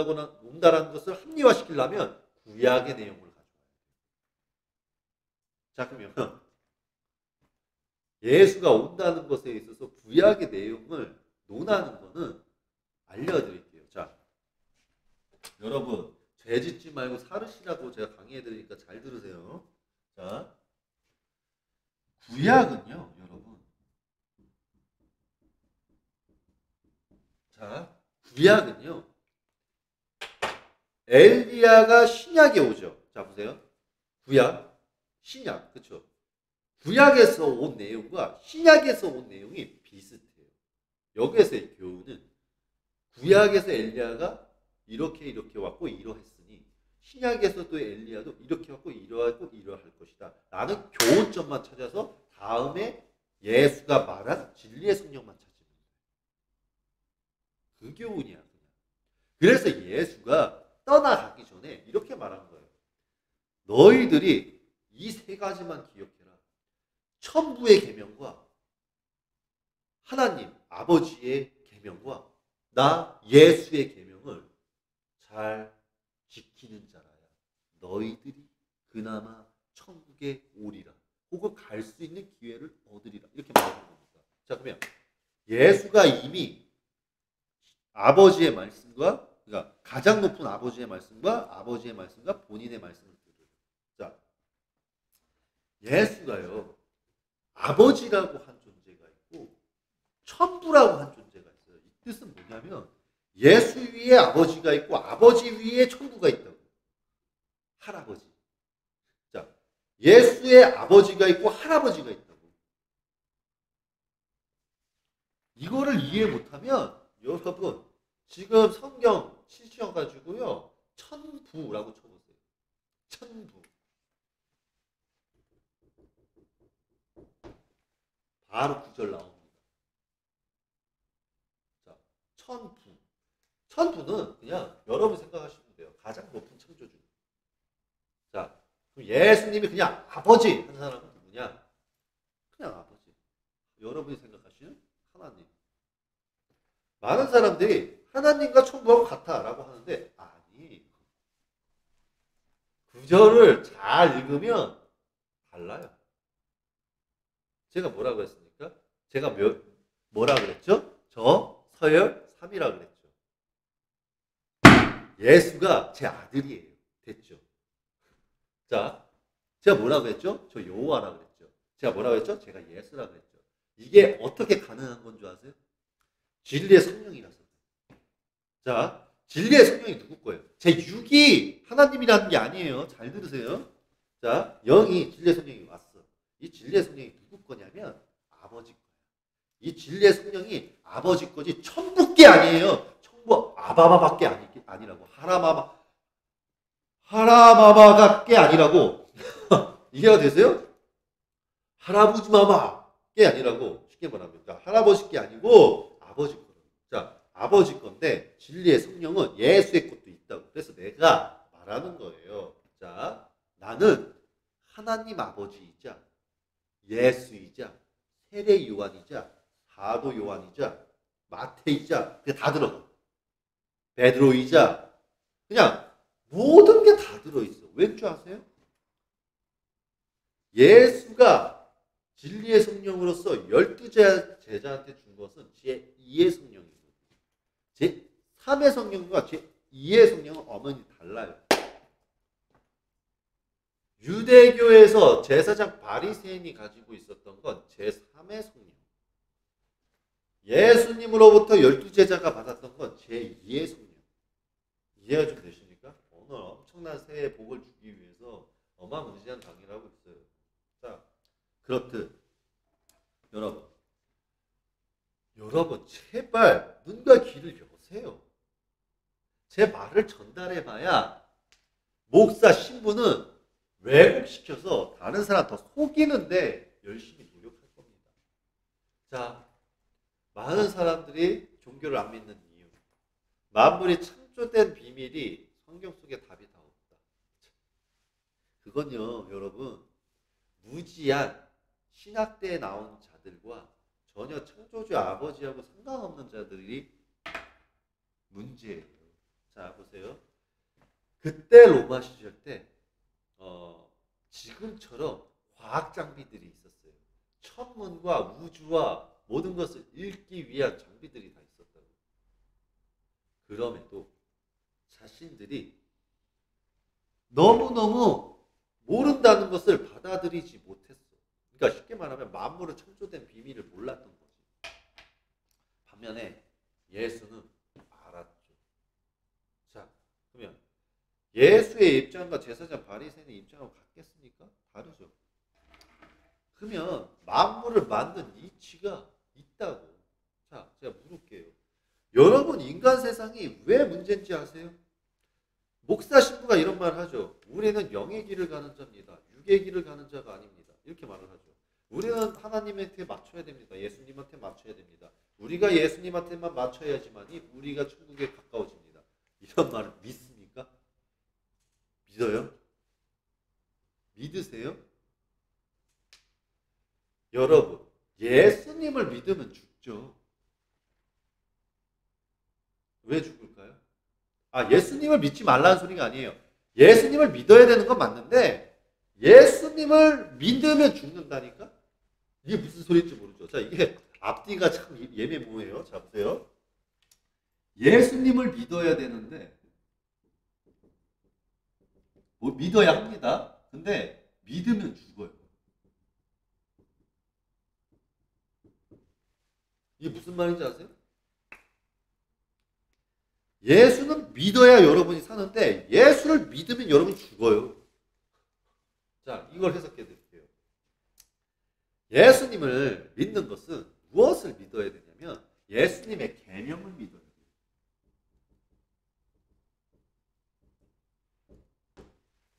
온다라는 것을 합리화시키려면 구약의 내용을 가져와야 돼요. 자, 그러면 예수가 온다는 것에 있어서 구약의 내용을 논하는 것은 알려드릴게요. 자, 여러분 죄 짓지 말고 살으시라고 제가 강의해드리니까 잘 들으세요. 자, 구약은요, 여러분. 자, 구약은요. 엘리야가 신약에 오죠. 자, 보세요. 구약, 신약, 그렇죠? 구약에서 온 내용과 신약에서 온 내용이 비슷해요. 여기에서의 교훈은 구약에서 엘리야가 이렇게 왔고 이러했으니 신약에서도 엘리야도 이렇게 왔고 이러하고 이러할 것이다. 라는 교훈점만 찾아서 다음에 예수가 말한 진리의 성령만 찾으면 돼요. 그 교훈이야. 그냥. 그래서 예수가 떠나가기 전에 이렇게 말한 거예요. 너희들이 이 세 가지만 기억해라. 천부의 계명과 하나님 아버지의 계명과 나 예수의 계명을 잘 지키는 자라야 너희들이 그나마 천국에 오리라. 혹은 갈 수 있는 기회를 얻으리라. 이렇게 말하는 겁니다. 자, 그러면 예수가 이미 아버지의 말씀과 그러니까 가장 높은 아버지의 말씀과 본인의 말씀을 들어요. 자, 예수가요. 아버지라고 한 존재가 있고 천부라고 한 존재가 있어요. 이 뜻은 뭐냐면 예수 위에 아버지가 있고 아버지 위에 천국가 있다고. 할아버지. 자, 예수의 아버지가 있고 할아버지가 있다고. 이거를 이해 못하면 여러분 지금 성경 치셔가지고요 천부라고 쳐보세요. 천부. 바로 구절 나옵니다. 자, 천부. 천부는 그냥 여러분 생각하시면 돼요. 가장 높은 창조주. 자, 그럼 예수님이 그냥 아버지 한 사람은 누구냐? 그냥 아버지. 여러분이 생각하시는 하나님. 많은 사람들이 하나님과 천부하고 같아라고 하는데 아니. 구절을 잘 읽으면 달라요. 제가 뭐라고 했습니까? 제가 뭐라 그랬죠? 저 서열 3이라 그랬죠. 예수가 제 아들이에요. 됐죠? 자, 제가 뭐라고 했죠? 저 여호와라 그랬죠. 제가 뭐라고 했죠? 제가 예수라 그랬죠. 이게 어떻게 가능한 건 줄 아세요? 진리의 성령이라서. 자, 진리의 성령이 누구 거예요? 제 육이 하나님이라는 게 아니에요. 잘 들으세요. 자, 영이 진리의 성령이 왔어. 이 진리의 성령이 누구 거냐면 아버지 거예요. 이 진리의 성령이 아버지 거지 천부께 아니에요. 천부 아바바밖에 아니라고. 하라마마가 아니라고. 이해가 되세요? 할아버지 마마께 아니라고. 쉽게 말하면 할아버지께 아니고 아버지 거. 자, 아버지 건데 진리의 성령은 예수의 것도 있다고. 그래서 내가 말하는 거예요. 자, 나는 하나님 아버지이자 예수이자 세례 요한이자 사도 요한이자 마태이자 그게 다 들어가. 베드로이자 그냥 모든 게 다 들어있어. 왠 줄 아세요? 예수가 진리의 성령으로서 12제자한테 준 것은 제2의 성령이고 제3의 성령과 제2의 성령은 어머니 달라요. 유대교에서 제사장 바리새인이 가지고 있었던 건 제3의 성령. 예수님으로부터 12제자가 받았던 건 제2의 성령. 이해가 좀 되십니까? 오늘 엄청난 새해 복을 주기 위해서 어마무시한 강의를 하고 있어요. 자, 그렇듯 여러분 제발 눈과 귀를 여세요. 제 말을 전달해봐야 목사 신부는 왜곡시켜서 다른 사람 더 속이는데 열심히 노력할 겁니다. 자, 많은 사람들이 종교를 안 믿는 이유. 만물이 창조된 비밀이 성경 속에 답이 다 없다. 그건요, 여러분, 무지한 신학대에 나온 자들과 전혀 창조주 아버지하고 상관없는 자들이 문제예요. 자, 보세요. 그때 로마 시절 때 지금처럼 과학 장비들이 있었어요. 천문과 우주와 모든 것을 읽기 위한 장비들이 다 있었다고. 그럼에도 자신들이 너무너무 모른다는 것을 받아들이지 못했어. 그러니까 쉽게 말하면 만물은 창조된 비밀을 몰랐던 거지. 반면에 예수는 알았죠. 자, 그러면 예수의 입장과 제사장 바리새인의 입장하고 같겠습니까? 다르죠. 그러면 만물을 만든 이치가 있다고. 자, 제가 물을게요. 여러분 인간 세상이 왜 문제인지 아세요? 목사 신부가 이런 말을 하죠. 우리는 영의 길을 가는 자입니다. 육의 길을 가는 자가 아닙니다. 이렇게 말을 하죠. 우리는 하나님한테 맞춰야 됩니다. 예수님한테 맞춰야 됩니다. 우리가 예수님한테만 맞춰야지만이 우리가 천국에 가까워집니다. 이런 말을 믿습니까? 믿어요? 믿으세요? 여러분, 예수님을 믿으면 죽죠. 왜 죽을까요? 예수님을 믿지 말라는 소리가 아니에요. 예수님을 믿어야 되는 건 맞는데 예수님을 믿으면 죽는다니까? 이게 무슨 소리인지 모르죠. 자, 이게 앞뒤가 참 예매모호해요. 자, 보세요. 예수님을 믿어야 되는데 믿어야 합니다. 근데 믿으면 죽어요. 이게 무슨 말인지 아세요? 예수는 믿어야 여러분이 사는데 예수를 믿으면 여러분이 죽어요. 자, 이걸 해석해 드릴게요. 예수님을 믿는 것은 무엇을 믿어야 되냐면 예수님의 계명을 믿어야 돼요.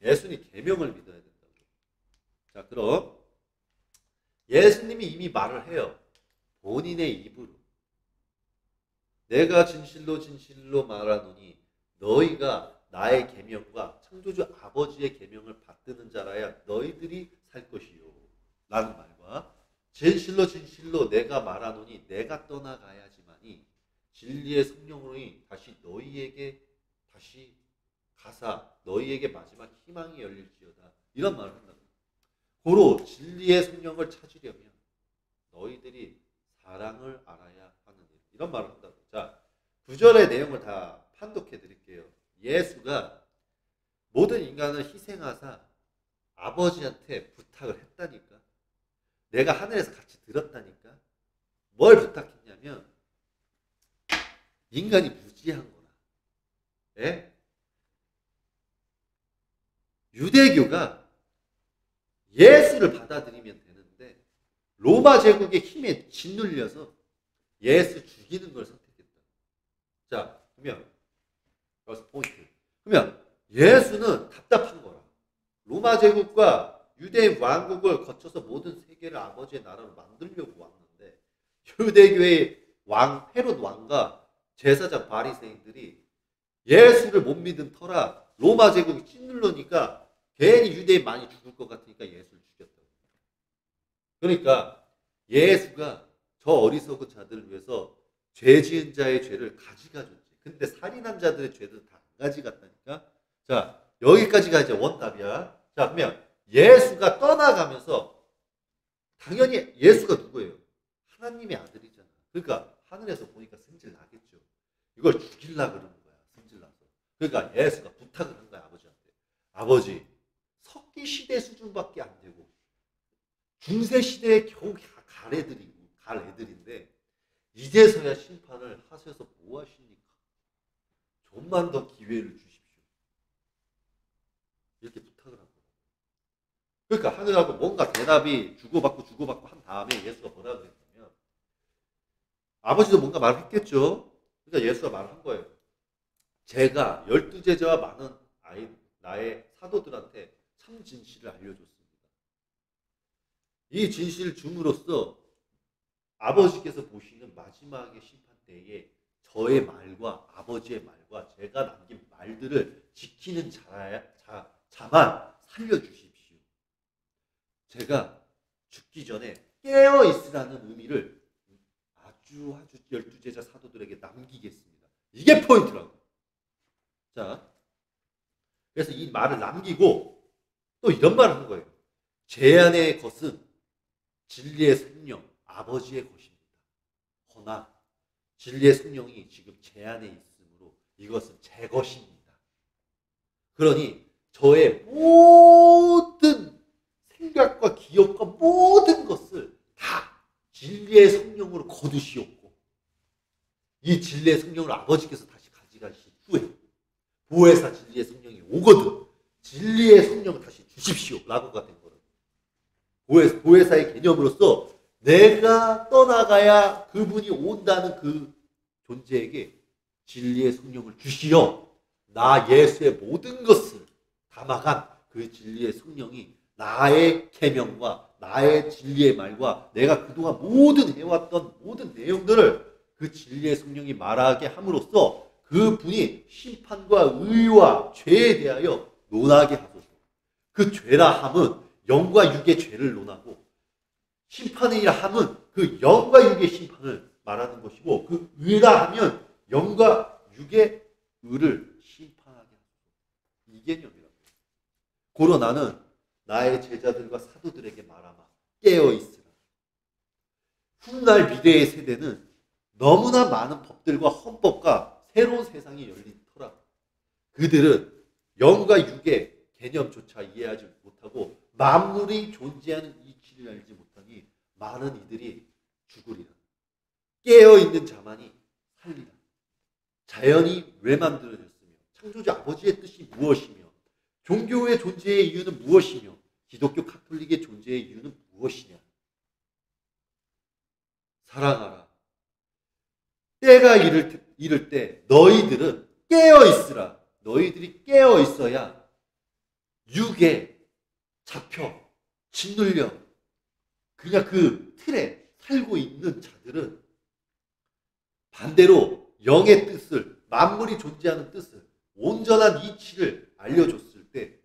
예수님 계명을 믿어야 된다고. 자, 그럼 예수님이 이미 말을 해요. 본인의 입으로. 내가 진실로 진실로 말하노니 너희가 나의 계명과 창조주 아버지의 계명을 받드는 자라야 너희들이 살 것이요. 라는 말과 진실로 진실로 내가 말하노니 내가 떠나가야지만이 진리의 성령으로 다시 너희에게 다시 가사 너희에게 마지막 희망이 열릴지어다. 이런 말을 한다고. 고로 진리의 성령을 찾으려면 너희들이 사랑을 알아야 하는 일. 이런 말을 한다고. 자, 9절의 내용을 다 판독해 드릴게요. 예수가 모든 인간을 희생하사 아버지한테 부탁을 했다니까. 내가 하늘에서 같이 들었다니까. 뭘 부탁했냐면 인간이 무지한 거라. 예? 유대교가 예수를 받아들이면 되는데 로마 제국의 힘에 짓눌려서 예수 죽이는 걸 선택했다. 자, 그러면 여기서 포인트. 그러면 예수는 답답한 거라. 로마 제국과 유대 왕국을 거쳐서 모든 세계를 아버지의 나라로 만들려고 왔는데 유대교의 왕 헤롯 왕과 제사장 바리새인들이 예수를 못 믿은 터라 로마 제국이 찢눌러니까 괜히 유대인 많이 죽을 것 같으니까 예수를 죽였다고. 그러니까 예수가 저 어리석은 자들을 위해서 죄 지은 자의 죄를 가져가줬지. 근데 살인한 자들의 죄를 다 안 가져갔다니까. 자, 여기까지가 이제 원답이야. 자, 그러면 예수가 떠나가면서 당연히 예수가 누구예요? 하나님의 아들이잖아. 그러니까 하늘에서 보니까 승질 나겠죠. 이걸 죽이려고 그러는 거야. 승질 나서. 그러니까 예수가 부탁을 한 거야. 아버지한테. 아버지, 석기 시대 수준밖에 안 되고 중세 시대에 겨우 갈 애들인데 이제서야 심판을 하셔서 뭐 하십니까? 좀만 더 기회를 주십시오. 이렇게 부탁을 한 거예요. 그러니까 하늘하고 뭔가 대답이 주고받고 한 다음에 예수가 뭐라 그랬냐면 아버지도 뭔가 말을 했겠죠. 그러니까 예수가 말을 한 거예요. 제가 12제자와 많은 나의 사도들한테 참 진실을 알려줬습니다. 이 진실을 줌으로써 아버지께서 보시는 마지막의 심판 때에 저의 말과 아버지의 말과 제가 남긴 말들을 지키는 자만 살려주십시오. 제가 죽기 전에 깨어있으라는 의미를 아주 12제자 사도들에게 남기겠습니다. 이게 포인트라고. 자, 그래서 이 말을 남기고 또 이런 말을 한 거예요. 제 안의 것은 진리의 성령, 아버지의 것입니다. 허나 진리의 성령이 지금 제 안에 있으므로 이것은 제 것입니다. 그러니 저의 모든 생각과 기억과 모든 것을 다 진리의 성령으로 거두시옵고 이 진리의 성령을 아버지께서 다시 가져가신 후에 보혜사 진리의 성령이 오거든 진리의 성령을 다시 주십시오 라고가 된 거예요. 보혜사의 개념으로서 내가 떠나가야 그분이 온다는 그 존재에게 진리의 성령을 주시어 나 예수의 모든 것을 담아간 그 진리의 성령이 나의 계명과 나의 진리의 말과 내가 그동안 모든 해왔던 모든 내용들을 그 진리의 성령이 말하게 함으로써 그분이 심판과 의와 죄에 대하여 논하게 하소서. 그 죄라 함은 영과 육의 죄를 논하고 심판이라 함은 그 영과 육의 심판을 말하는 것이고 그 의라 하면 영과 육의 의를 심판하게 하소서. 이 개념이라고. 고로 나는 나의 제자들과 사도들에게 말하마 깨어있으라. 훗날 미래의 세대는 너무나 많은 법들과 헌법과 새로운 세상이 열린 터라. 그들은 영과 육의 개념조차 이해하지 못하고 만물이 존재하는 이치를 알지 못하니 많은 이들이 죽으리라. 깨어있는 자만이 살리라. 자연이 왜 만들어졌으며 창조주 아버지의 뜻이 무엇이며 종교의 존재의 이유는 무엇이며 기독교 카톨릭의 존재의 이유는 무엇이냐. 사랑하라. 때가 이를 때 너희들은 깨어 있으라. 너희들이 깨어 있어야 육에 잡혀 짓눌려 그냥 그 틀에 살고 있는 자들은 반대로 영의 뜻을, 만물이 존재하는 뜻을, 온전한 이치를 알려줬을 때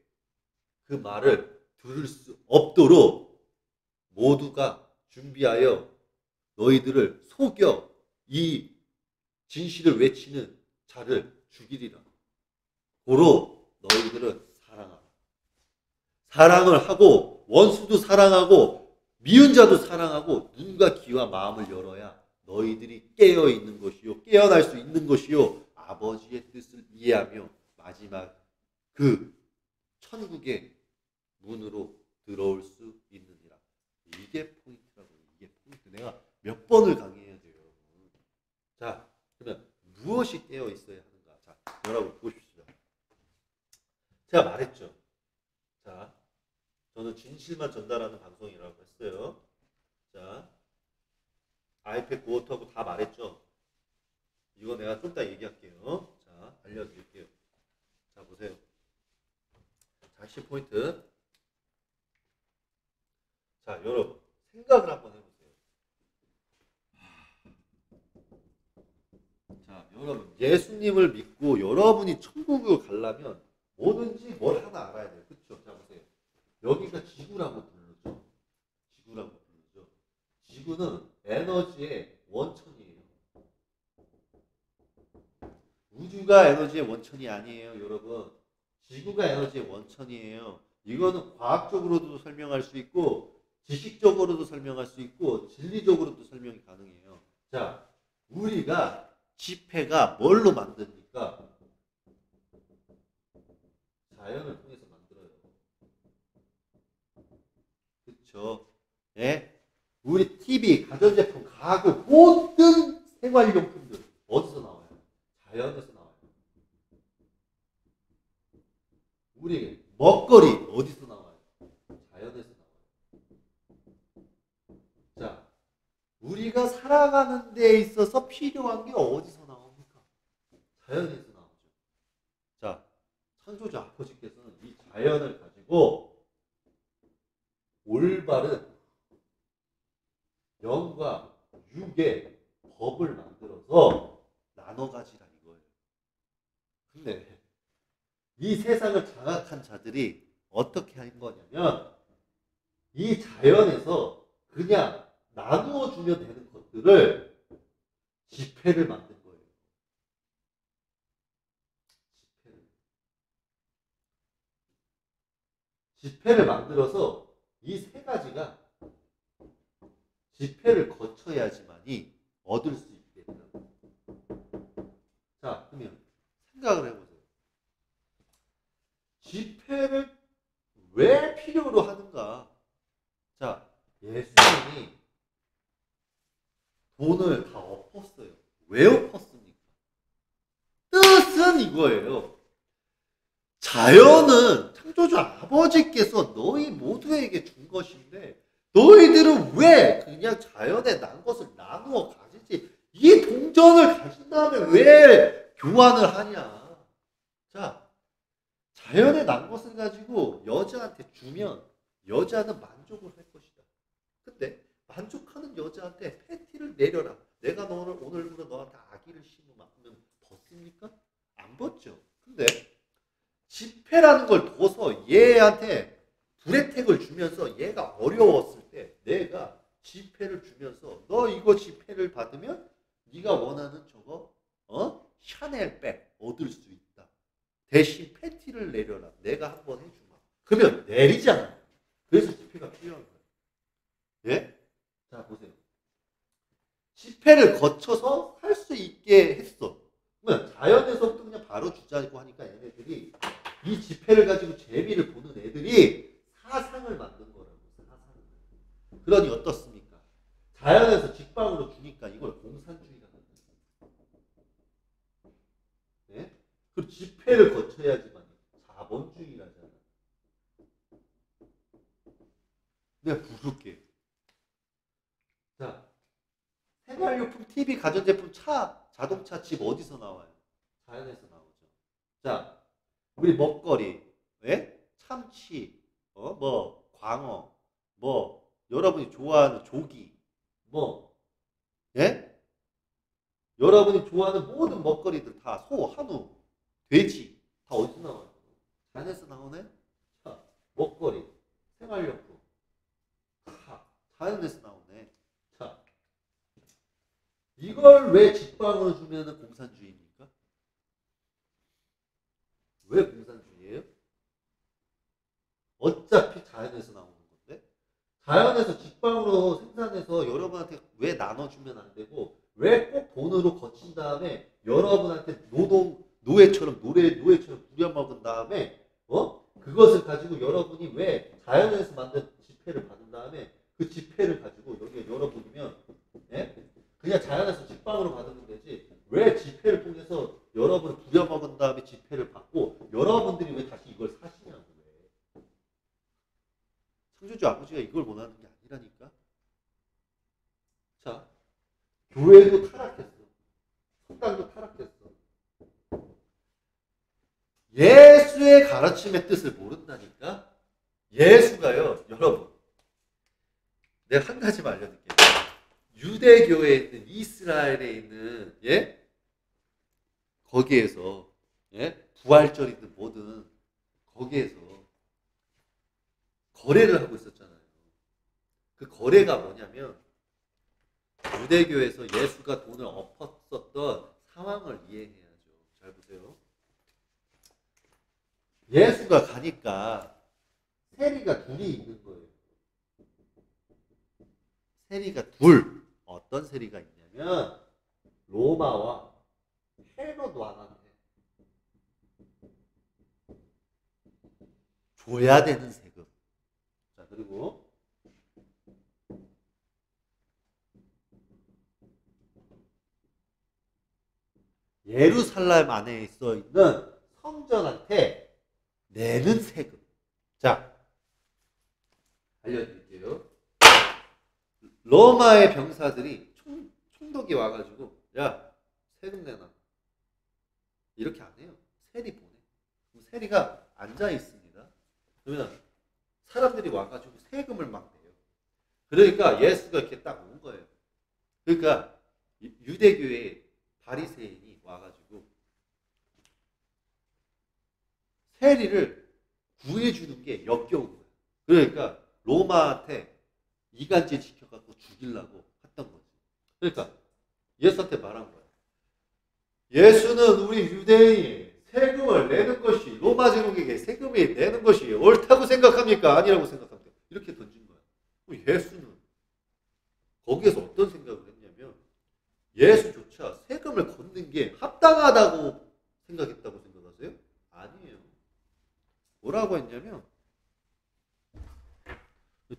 그 말을 들을 수 없도록 모두가 준비하여 너희들을 속여 이 진실을 외치는 자를 죽이리라. 고로 너희들은 사랑하라. 사랑을 하고 원수도 사랑하고 미운 자도 사랑하고 눈과 귀와 마음을 열어야 너희들이 깨어있는 것이요 깨어날 수 있는 것이요 아버지의 뜻을 이해하며 마지막 그 천국의 문으로 들어올 수 있느니라. 이게 포인트라고. 이게 포인트. 내가 몇 번을 강의해야 돼요, 여러분. 자, 그러면 무엇이 깨어 있어야 하는가? 자, 여러분 보십시오. 제가 말했죠. 자, 저는 진실만 전달하는 방송이라고 했어요. 자, 아이패드 고어터하고 다 말했죠. 이거 내가 좀 이따 얘기할게요. 자, 알려드릴게요. 자, 보세요. 자, 10포인트. 자, 여러분 생각을 한번 해보세요. 자, 여러분 예수님을 믿고 여러분이 천국을 가려면 뭐든지 뭘 하나 알아야 돼요. 그렇죠? 자, 보세요. 여기가 지구라고 부르죠. 지구라고 부르죠. 지구는 에너지의 원천이에요. 우주가 에너지의 원천이 아니에요, 여러분. 지구가 에너지의 원천이에요. 이거는 과학적으로도 설명할 수 있고 지식적으로도 설명할 수 있고 진리적으로도 설명이 가능해요. 자, 우리가 지폐가 뭘로 만듭니까? 자연을 통해서 만들어요. 그렇죠? 예? 우리 TV, 가전제품, 가구, 모든 생활용품들 어디서 나와요? 자연에서 나와요. 우리 먹거리 어디서 나와요? 자연에서 나와요. 자, 우리가 살아가는 데 있어서 필요한 게 어디서 나옵니까? 자연에서 나오죠. 자, 창조주 아버지께서는 이 자연을 가지고 올바른 영과 육의 법을 만들어서 나눠 가지라 이거예요. 근데 이 세상을 장악한 자들이 어떻게 한 거냐면 이 자연에서 그냥 나누어 주면 되는 것들을 지폐를 만든 거예요. 지폐를 만들어서 이 세 가지가 지폐를 거쳐야지만이 얻을 수 있게 된다. 자, 그러면 생각을 해보세요. 지폐를 왜 필요로 하는가? 자, 예수님이 돈을 다 엎었어요. 왜 엎었습니까? 뜻은 이거예요. 자연은 창조주 아버지께서 너희 모두에게 준 것인데 너희들은 왜 그냥 자연에 난 것을 나누어 가지지? 이 동전을 가진 다음에 왜 교환을 하냐? 자, 자연에 난 것을 가지고 여자한테 주면 여자는 만족을 할 것이다. 근데 만족하는 여자한테 팬티를 내려라. 내가 너를 오늘부로 너한테 아기를 심으면 벗습니까? 안 벗죠. 근데 지폐라는 걸 둬서 얘한테 불혜택을 주면서 얘가 어려웠을 때 내가 지폐를 주면서 너 이거 지폐를 받으면 네가 원하는 저거 샤넬백 얻을 수 있다. 대신 팬티를 내려라. 내가 한번 해주마. 그러면 내리잖아. 그래서 지폐가 필요한 거예요. 예? 자, 보세요. 지폐를 거쳐서 할 수 있게 했어. 그러면 자연에서부터 그냥 바로 주자고 하니까 얘네들이 이 지폐를 가지고 재미를 보는 애들이 사상을 만든 거라고. 사상을. 그러니 어떻습니까? 자연에서 직방으로 주니까 이걸 공산주의라고 합니다. 네? 집회를 거쳐야지만 자본주의라잖아. 내가 부를게. 자, 생활용품, TV, 가전제품, 차, 자동차, 집 어디서 나와요? 자연에서 나오죠. 자, 우리 먹거리, 예? 참치, 뭐 광어, 뭐 여러분이 좋아하는 조기, 뭐, 예? 여러분이 좋아하는 모든 먹거리들 다 소, 한우, 돼지 다 어디서 나와요? 자연에서 나오네? 자, 먹거리, 생활용품 다 자연에서 나오네. 자, 이걸 왜 직방으로 주면은 공산주의입니까? 왜 공산주의예요? 어차피 자연에서 나오는 건데 자연에서 직방으로 생산해서 여러분한테 왜 나눠주면 안 되고 왜 꼭 돈으로 거친 다음에 여러분한테 노예처럼 부려먹은 다음에 그것을 가지고 여러분이 왜 자연에서 만든 지폐를 받은 다음에 그 지폐를 가지고 여기에 열어보면 예? 그냥 자연에서 직방으로 받으면 되지 왜 지폐를 통해서 여러분을 부려먹은 다음에 지폐를 받고 여러분들이 왜 다시 이걸 사시냐고. 창조주 아버지가 이걸 원하는 게 아니라니까. 자, 교회도 타락했어. 성당도 타락했어. 예수의 가르침의 뜻을 모른다니까. 예수가요, 여러분. 내가 한 가지만 알려드릴게요. 유대교에 있는 이스라엘에 있는 거기에서 부활절이든 뭐든 거기에서 거래를 하고 있었잖아요. 그 거래가 뭐냐면 유대교에서 예수가 돈을 엎었었던 상황을 이해해야죠. 잘 보세요. 예수가 가니까 세리가 둘이 있는 거예요. 세리가 둘. 어떤 세리가 있냐면 로마와 헤롯 왕한테 줘야 되는 세금. 자, 그리고 예루살렘 안에 있어 있는 성전한테 내는 세금. 자, 알려드릴게요. 로마의 병사들이 총독이 와가지고 야 세금 내놔 이렇게 안 해요. 세리 보내. 그럼 세리가 앉아 있습니다. 그러면 사람들이 와가지고 세금을 막 내요. 그러니까 예수가 이렇게 딱 온 거예요. 그러니까 유대교의 바리새인이 와가지고 세리를 구해주는 게 역겨운 거예요. 그러니까 로마한테 이간질 시켜갖고 죽이려고 했던 거지. 그러니까 예수한테 말한 거야. 예수는 우리 유대인이 세금을 내는 것이 로마 제국에게 세금이 내는 것이 옳다고 생각합니까? 아니라고 생각합니까? 이렇게 던진 거야. 예수는 거기에서 어떤 생각을 했냐면 예수조차 세금을 걷는 게 합당하다고 생각했다고 생각하세요? 아니에요. 뭐라고 했냐면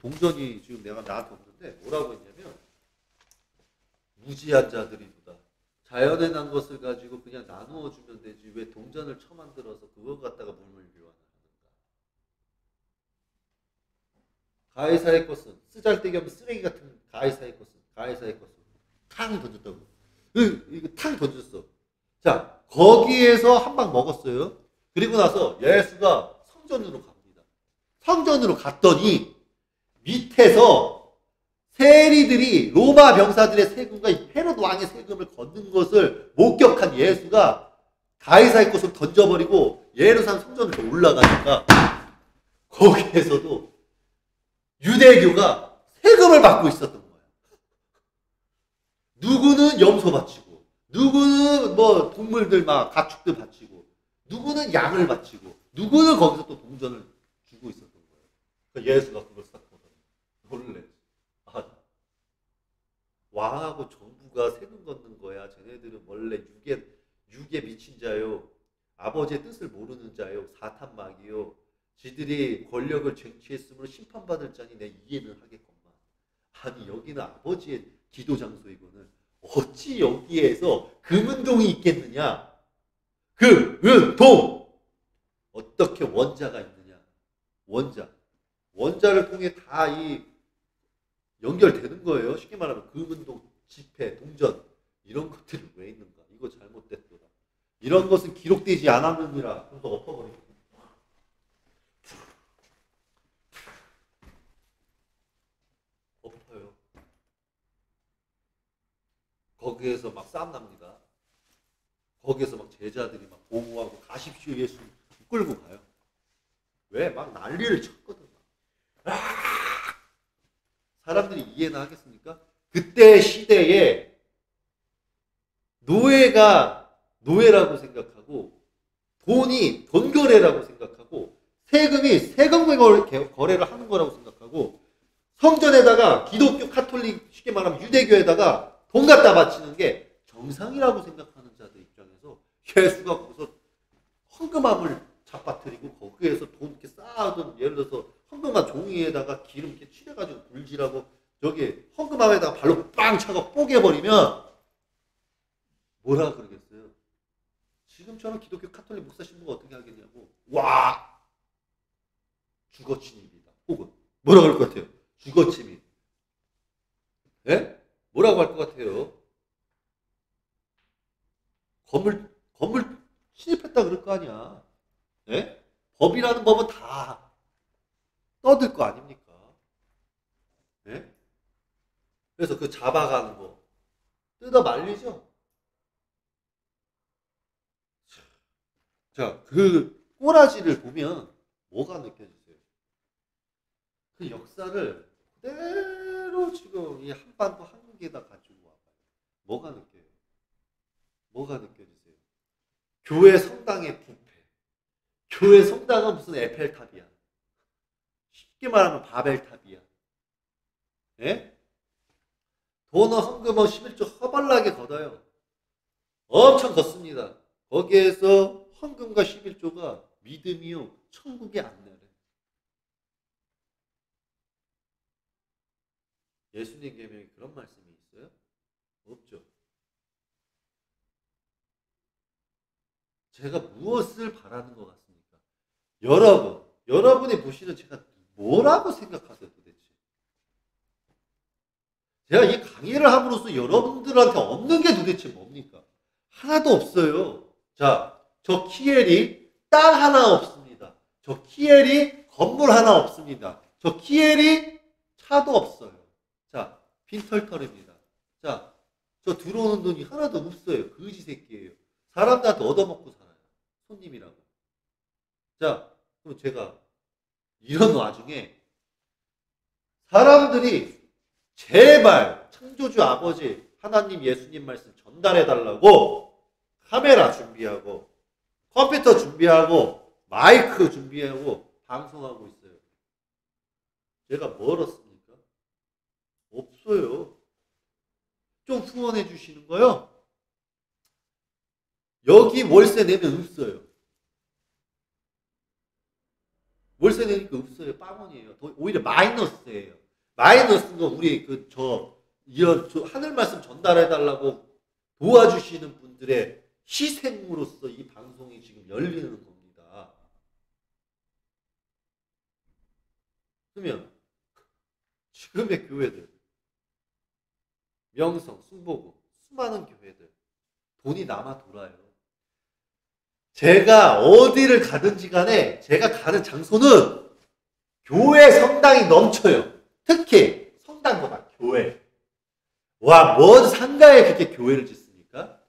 동전이 지금 내가 나한테 없는데 뭐라고 했냐면 무지한 자들이보다 자연에 난 것을 가지고 그냥 나누어 주면 되지 왜 동전을 쳐만들어서 그거 갖다가 물물 교환을 하는가. 가이사의 것은 쓰잘데기 없는 쓰레기 같은 가이사의 것은 탕 던졌다고. 이거 탕 던졌어. 자, 거기에서 한 방 먹었어요. 그리고 나서 예수가 성전으로 갑니다. 성전으로 갔더니 밑에서 세리들이 로마 병사들의 세금과 헤롯 왕의 세금을 걷는 것을 목격한 예수가 가이사의 것을 던져버리고 예루살렘 성전으로 올라가니까 거기에서도 유대교가 세금을 받고 있었던 거예요. 누구는 염소 바치고 누구는 뭐 동물들 막 가축들 바치고 누구는 양을 바치고 누구는 거기서 또 동전을 주고 있었던 거예요. 그러니까 예수가 그걸 싹 보더니 놀래. 아, 왕하고 정부가 세금 걷는 거야. 쟤네들은 원래 육에 미친 자요. 아버지의 뜻을 모르는 자요. 사탄막이요. 지들이 권력을 쟁취했으므로 심판받을 자니 내 이해는 하겠건만. 아니 여기는 아버지의 기도 장소이거든. 어찌 여기에서 금은동이 있겠느냐? 그, 은, 동. 어떻게 원자가 있느냐. 원자를 통해 다 이 연결되는 거예요. 쉽게 말하면 금운동, 집회, 동전 이런 것들이 왜 있는가. 이거 잘못됐더라. 이런 것은 기록되지 않았느니라. 그래서 엎어버리고. 엎어요. 거기에서 막 싸움 납니다. 거기에서 막 제자들이 막 보호하고 가십시오 예수 끌고 가요. 왜? 막 난리를 쳤거든. 사람들이 이해나 하겠습니까? 그때 시대에 노예가 노예라고 생각하고 돈이 돈 거래라고 생각하고 세금이 세금 거래를 하는 거라고 생각하고 성전에다가 기독교 카톨릭 쉽게 말하면 유대교에다가 돈 갖다 바치는 게 정상이라고 생각하는 자들 입장에서 예수가 거기서 헌금함을 잡아뜨리고 거기에서 돈 이렇게 쌓아둔 예를 들어서 헌금함 종이에다가 기름 이렇게 칠해가지고 불질하고 저기 헌금함에다가 발로 빵 차고 뽀개버리면 뭐라 그러겠어요? 지금처럼 기독교 카톨릭 목사 신부가 어떻게 하겠냐고. 와! 주거침입이다. 혹은 뭐라 그럴 것 같아요? 주거침입. 예? 뭐라고 할 것 같아요? 건물 침입했다 그럴 거 아니야. 예? 법이라는 법은 다 떠들 거 아닙니까? 예? 그래서 그 잡아가는 거 뜯어 말리죠. 자, 그 꼬라지를 보면 뭐가 느껴지세요? 그 역사를 그대로 지금 이 한반도 한국에다 가지고 와봐요. 뭐가 느껴요? 뭐가 느껴지세요? 교회 성당의 부패. 교회 성당은 무슨 에펠탑이야. 쉽게 말하면 바벨탑이야. 예? 돈은 헌금은 11조 허벌나게 걷어요. 엄청 걷습니다. 거기에서 헌금과 11조가 믿음이요 천국의 안내래. 예수님 계명에 그런 말씀이 있어요? 없죠. 제가 무엇을 바라는 것 같습니까? 여러분이 보시는 제가 뭐라고 생각하세요 도대체? 제가 이 강의를 함으로써 여러분들한테 얻는 게 도대체 뭡니까? 하나도 없어요. 자, 저 키엘이 땅 하나 없습니다. 저 키엘이 건물 하나 없습니다. 저 키엘이 차도 없어요. 자, 빈털털입니다. 자, 저 들어오는 돈이 하나도 없어요. 거지 새끼예요. 사람들한테 얻어먹고 살아요. 손님이라고. 자, 그럼 제가 이런 와중에 사람들이 제발 창조주 아버지 하나님 예수님 말씀 전달해달라고 카메라 준비하고 컴퓨터 준비하고 마이크 준비하고 방송하고 있어요. 제가 뭘 얻습니까? 없어요. 좀 후원해 주시는 거요? 여기 월세 내면 없어요. 월세 내니까 없어요. 빵원이에요. 오히려 마이너스예요. 마이너스인 건 우리 이런 하늘 말씀 전달해달라고 도와주시는 분들의 희생으로서 이 방송이 지금 열리는 겁니다. 그러면 지금의 교회들, 명성, 순복음, 수많은 교회들 돈이 남아 돌아요. 제가 어디를 가든지 간에 제가 가는 장소는 교회 성당이 넘쳐요. 특히 성당보다 교회. 와, 뭔 상가에 그렇게 교회를 짓습니까?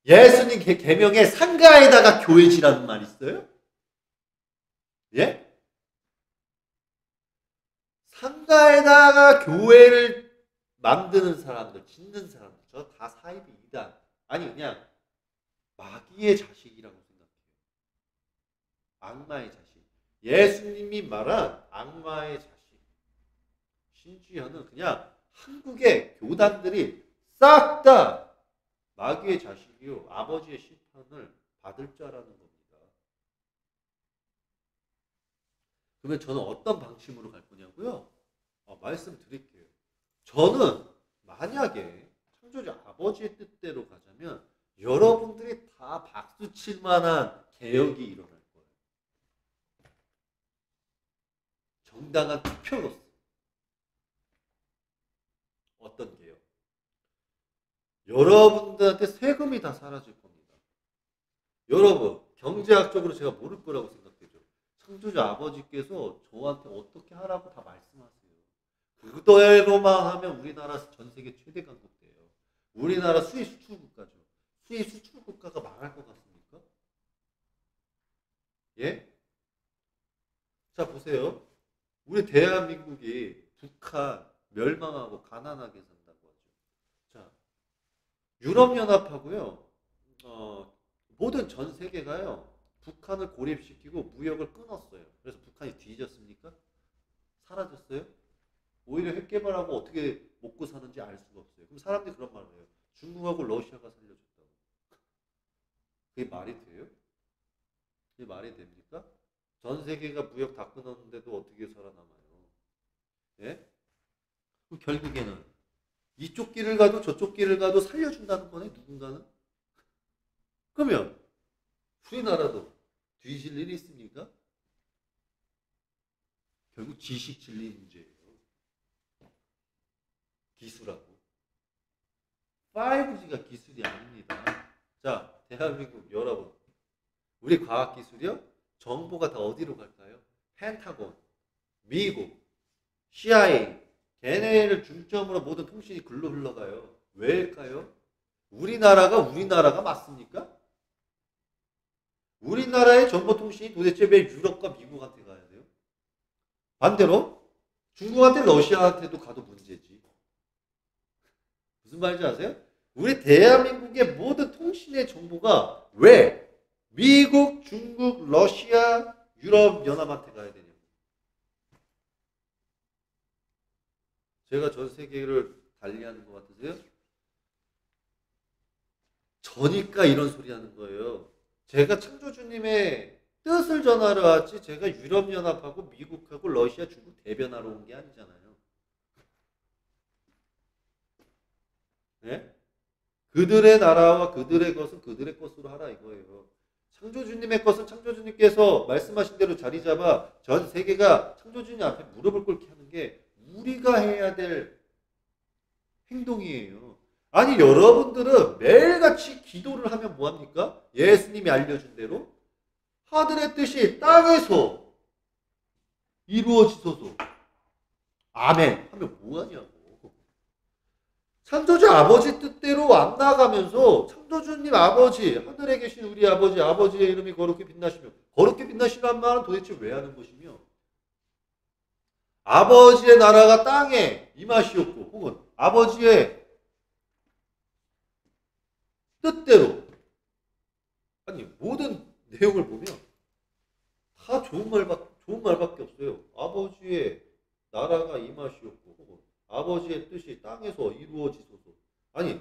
예수님 계명에 상가에다가 교회 지라는 말 있어요? 예? 상가에다가 교회를 만드는 사람들, 짓는 사람들, 저 다 사이비 이단. 아니 그냥 마귀의 자식이라고 생각해요. 악마의 자식. 예수님이 말한 악마의 자식. 심지어는 그냥 한국의 교단들이 싹 다 마귀의 자식이요 아버지의 심판을 받을 자라는 겁니다. 그러면 저는 어떤 방침으로 갈 거냐고요? 말씀드릴게요. 저는 만약에 창조주 아버지의 뜻대로 가자면 여러분들이 다 다 박수 칠 만한 개혁이 일어날 거예요. 정당한 투표로서. 어떤 개혁? 여러분들한테 세금이 다 사라질 겁니다. 여러분, 경제학적으로 제가 모를 거라고 생각되죠. 창조주 아버지께서 저한테 어떻게 하라고 다 말씀하세요. 그대로만 하면 우리나라 전 세계 최대 강국돼요. 우리나라 수입 수출 국가죠. 수입 수출 국가가 망할 것 같습니까? 예? 자, 보세요. 우리 대한민국이 북한 멸망하고 가난하게 산다고 하죠. 자, 유럽연합하고요, 모든 전 세계가요, 북한을 고립시키고 무역을 끊었어요. 그래서 북한이 뒤졌습니까? 사라졌어요? 오히려 핵개발하고 어떻게 먹고 사는지 알 수가 없어요. 그럼 사람들이 그런 말을 해요. 중국하고 러시아가 살려줬다고. 그게 말이 돼요? 그게 말이 됩니까? 전 세계가 무역 다 끊었는데도 어떻게 살아남아요? 예? 그럼 결국에는 이쪽 길을 가도 저쪽 길을 가도 살려준다는 거네, 누군가는? 그러면 우리나라도 뒤질 일이 있습니까? 결국 지식 진리 문제예요. 기술하고. 5G가 기술이 아닙니다. 자, 대한민국 여러분, 우리 과학기술이요? 정보가 다 어디로 갈까요? 펜타곤, 미국, CIA, 걔네를 중점으로 모든 통신이 글로 흘러가요. 왜일까요? 우리나라가 맞습니까? 우리나라의 정보통신이 도대체 왜 유럽과 미국한테 가야 돼요? 반대로 중국한테 러시아한테도 가도 문제지. 무슨 말인지 아세요? 우리 대한민국의 모든 통신의 정보가 왜 미국, 중국, 러시아, 유럽 연합한테 가야 되냐고. 제가 전 세계를 달리하는 것 같으세요? 저니까 이런 소리 하는 거예요. 제가 창조주님의 뜻을 전하러 왔지 제가 유럽연합하고 미국하고 러시아, 중국 대변하러 온 게 아니잖아요. 네? 그들의 나라와 그들의 것은 그들의 것으로 하라 이거예요. 창조주님의 것은 창조주님께서 말씀하신 대로 자리 잡아 전 세계가 창조주님 앞에 무릎을 꿇게 하는 게 우리가 해야 될 행동이에요. 아니 여러분들은 매일같이 기도를 하면 뭐합니까? 예수님이 알려준 대로 하늘의 뜻이 땅에서 이루어지소서 아멘 하면 뭐하냐고. 창조주 아버지 뜻대로 안 나가면서 창조주님 아버지 하늘에 계신 우리 아버지 아버지의 이름이 거룩히 빛나시며 거룩히 빛나시란 말은 도대체 왜 하는 것이며 아버지의 나라가 땅에 임하시옵고 혹은 아버지의 뜻대로 아니 모든 내용을 보면 다 좋은 말밖에 없어요. 아버지의 나라가 임하시옵고 혹은 아버지의 뜻이 땅에서 이루어지소서. 아니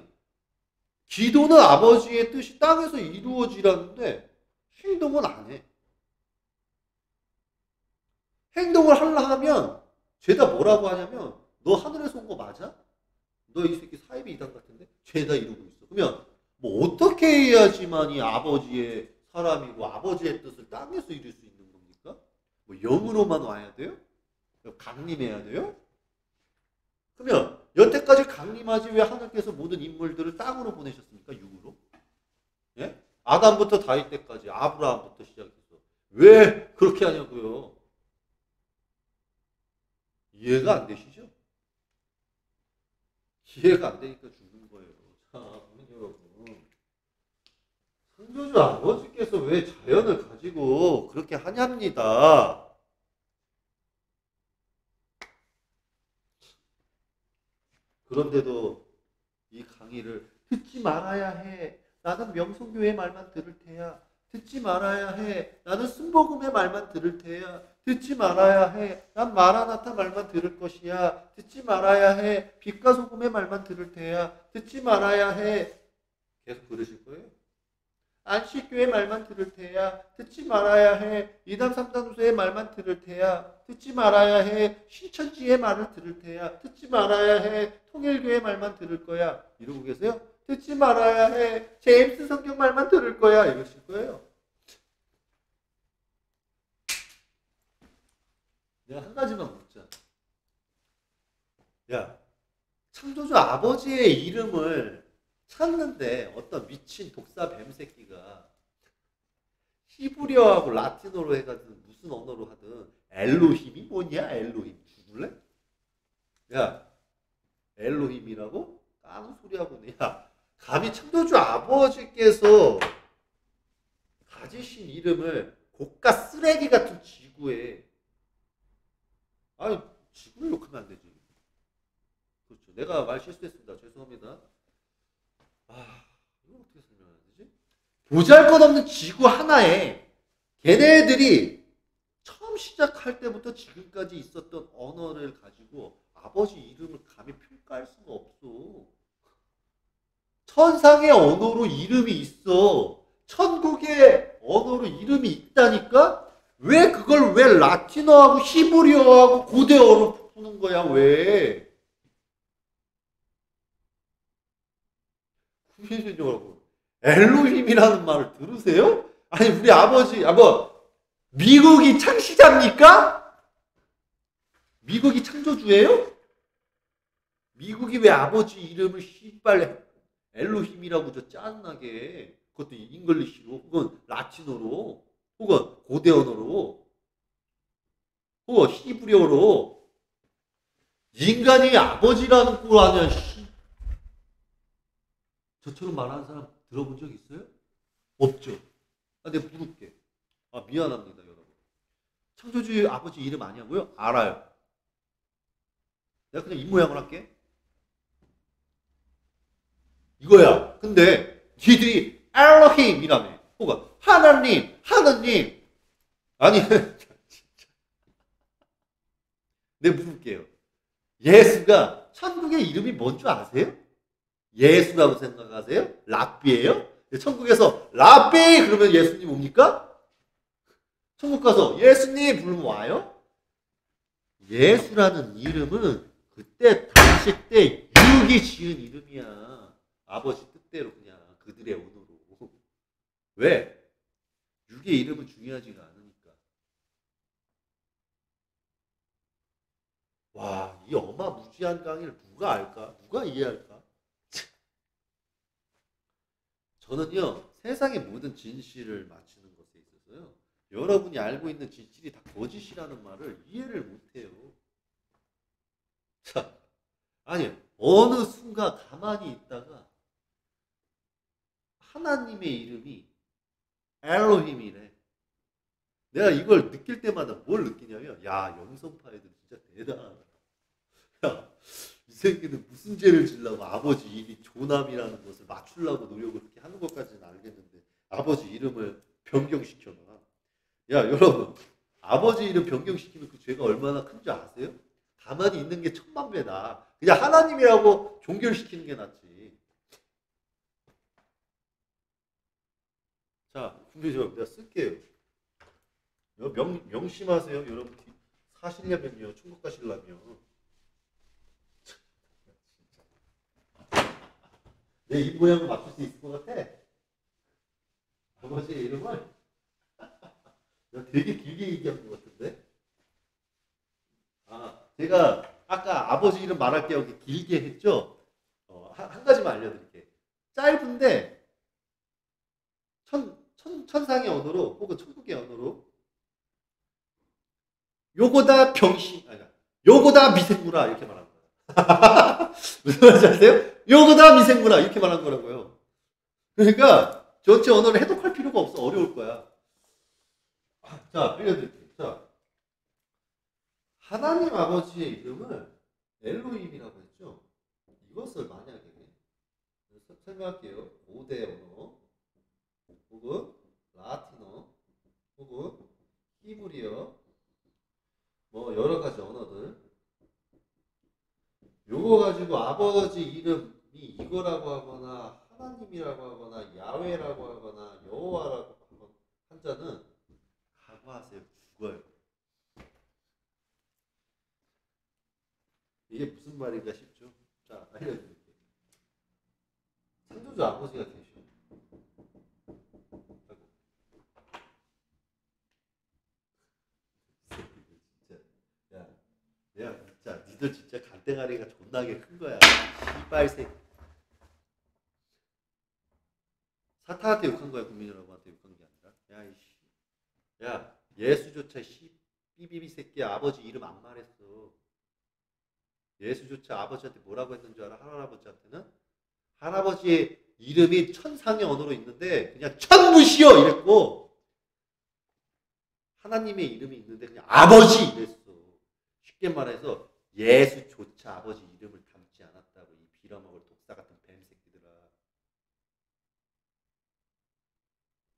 기도는 아버지의 뜻이 땅에서 이루어지라는데 행동은 안 해. 행동을 하려 하면 죄다 뭐라고 하냐면 너 하늘에서 온 거 맞아? 너 이 새끼 사이비 이단 같은데? 죄다 이루고 있어. 그러면 뭐 어떻게 해야지만이 아버지의 사람이고 아버지의 뜻을 땅에서 이룰 수 있는 겁니까? 뭐 영으로만 와야 돼요? 강림해야 돼요? 그러면 여태까지 강림하지 왜 하나님께서 모든 인물들을 땅으로 보내셨습니까? 육으로? 예? 아담부터 다윗 때까지 아브라함부터 시작해서 왜 그렇게 하냐고요? 이해가 안 되시죠? 이해가 안 되니까 죽는 거예요. 자, 여러분. 창조주 아버지께서 왜 자연을 가지고 그렇게 하냐입니다. 그런데도 이 강의를 듣지 말아야 해. 나는 명성교회 말만 들을 테야. 듣지 말아야 해. 나는 순복음의 말만 들을 테야. 듣지 말아야 해. 난 마라나타 말만 들을 것이야. 듣지 말아야 해. 빛과 소금의 말만 들을 테야. 듣지 말아야 해. 계속 그러실 거예요. 안식교의 말만 들을 테야. 듣지 말아야 해. 이단 삼단소의 말만 들을 테야. 듣지 말아야 해. 신천지의 말을 들을 테야. 듣지 말아야 해. 통일교의 말만 들을 거야. 이러고 계세요? 듣지 말아야 해. 제임스 성경 말만 들을 거야. 이러실 거예요. 내가 한 가지만 묻자. 야, 창조주 아버지의 이름을 찾는데 어떤 미친 독사 뱀새끼가 히브리어하고 라틴어로 해가지고 무슨 언어로 하든 엘로힘이 뭐냐? 엘로힘 죽을래? 야, 엘로힘이라고? 아무 소리하고 야, 감히 창조주 아버지께서 가지신 이름을 고가 쓰레기 같은 지구에 아니 지구를 욕하면 안 되지. 그렇죠. 내가 말 실수했습니다. 죄송합니다. 아, 이거 어떻게 설명해야 되지? 보잘것없는 지구 하나에 걔네들이 처음 시작할 때부터 지금까지 있었던 언어를 가지고 아버지 이름을 감히 평가할 수가 없어. 천상의 언어로 이름이 있어. 천국의 언어로 이름이 있다니까? 왜 그걸 왜 라틴어하고 히브리어하고 고대어로 푸는 거야, 왜? 구해주죠, 여러분. 엘로힘이라는 말을 들으세요? 아니, 우리 아버지, 미국이 창시자입니까? 미국이 창조주예요? 미국이 왜 아버지 이름을 씨발 엘로힘이라고 저 짜증나게 그것도 잉글리시로 혹은 라틴어로 혹은 고대 언어로 혹은 히브리어로 인간이 아버지라는 꼴 아니야. 저처럼 말하는 사람 들어본 적 있어요? 없죠. 내가 물을게. 미안합니다, 여러분. 창조주의 아버지 이름 아니냐고요? 알아요. 내가 그냥 입모양을 할게. 이거야. 근데 니들이 엘로힘이라며. 혹은 하나님. 아니 진짜. 내가 물을게요. 예수가 천국의 이름이 뭔 줄 아세요? 예수라고 생각하세요? 랍비예요? 천국에서 랍비 그러면 예수님 옵니까? 천국 가서 예수님 부르면 와요? 예수라는 이름은 그때 당시 때 유혹이 지은 이름이야. 아버지 뜻대로 그냥 그들의 언어로. 왜? 육의 이름은 중요하지가 않으니까. 와, 이 어마무지한 강의를 누가 알까? 누가 이해할까? 저는요, 세상의 모든 진실을 맞추는 것에 있어서요, 여러분이 알고 있는 진실이 다 거짓이라는 말을 이해를 못해요. 자, 아니, 어느 순간 가만히 있다가 하나님의 이름이 엘로힘이래. 내가 이걸 느낄 때마다 뭘 느끼냐면, 야, 영성파 애들 진짜 대단하다. 야, 이 새끼는 무슨 죄를 지려고 아버지 이름이 조남이라는 것을 맞추려고 노력을 그렇게 하는 것까지는 알겠는데 아버지 이름을 변경시켜놔. 야, 여러분, 아버지 이름 변경시키면 그 죄가 얼마나 큰지 아세요? 가만히 있는 게 천만 배다. 그냥 하나님이라고 종결시키는 게 낫지. 자, 근데 내가 쓸게요. 명심하세요. 여러분, 사시려면요, 천국 가시려면. 내 입 모양을 맞출 수 있을 것 같아. 아버지의 이름을 되게 길게 얘기한 것 같은데. 제가 아까 아버지 이름 말할 때 여기 길게 했죠. 한 가지만 알려드릴게. 짧은데 천상의 언어로 혹은 천국의 언어로 요거다 병신 아니 요거다 미생물아 이렇게 말하는 거야. 무슨 말인지 아세요? 요거다 미생물아 이렇게 말하는 거라고요. 그러니까 전체 언어를 해독할 필요가 없어. 어려울 거야. 자, 알려드릴게요. 자, 하나님 아버지의 이름을 엘로힘이라고 했죠. 이것을 만약에 설명할게요. 고대 언어 혹은 라틴어 혹은 히브리어 뭐 여러 가지 언어들 요거 가지고 아버지 이름이 이거라고 하거나 하나님이라고 하거나 야훼라고 하거나 여호와라고 한 자는 각오하세요. 죽어요. 이게 무슨 말인가 싶죠? 자, 알려드릴게요. 창조주 아버지가 계셔. 진짜. 야, 내가 진짜 니들 진짜 간땡아리가 존나게 큰 거야. 이빨 새끼. 사탄한테 욕한 거야, 국민 여러분한테 욕한 게 아니라. 야, 이씨. 야, 예수조차 삐비비 새끼야. 아버지 이름 안 말했어. 예수조차 아버지한테 뭐라고 했는 줄 알아? 할아버지한테는? 할아버지의 이름이 천상의 언어로 있는데 그냥 천무시여 이랬고, 하나님의 이름이 있는데 그냥 아버지 이랬어. 쉽게 말해서 예수조차 아버지 이름을 담지 않았다고. 이 빌어먹을 독사 같은 뱀 새끼들아.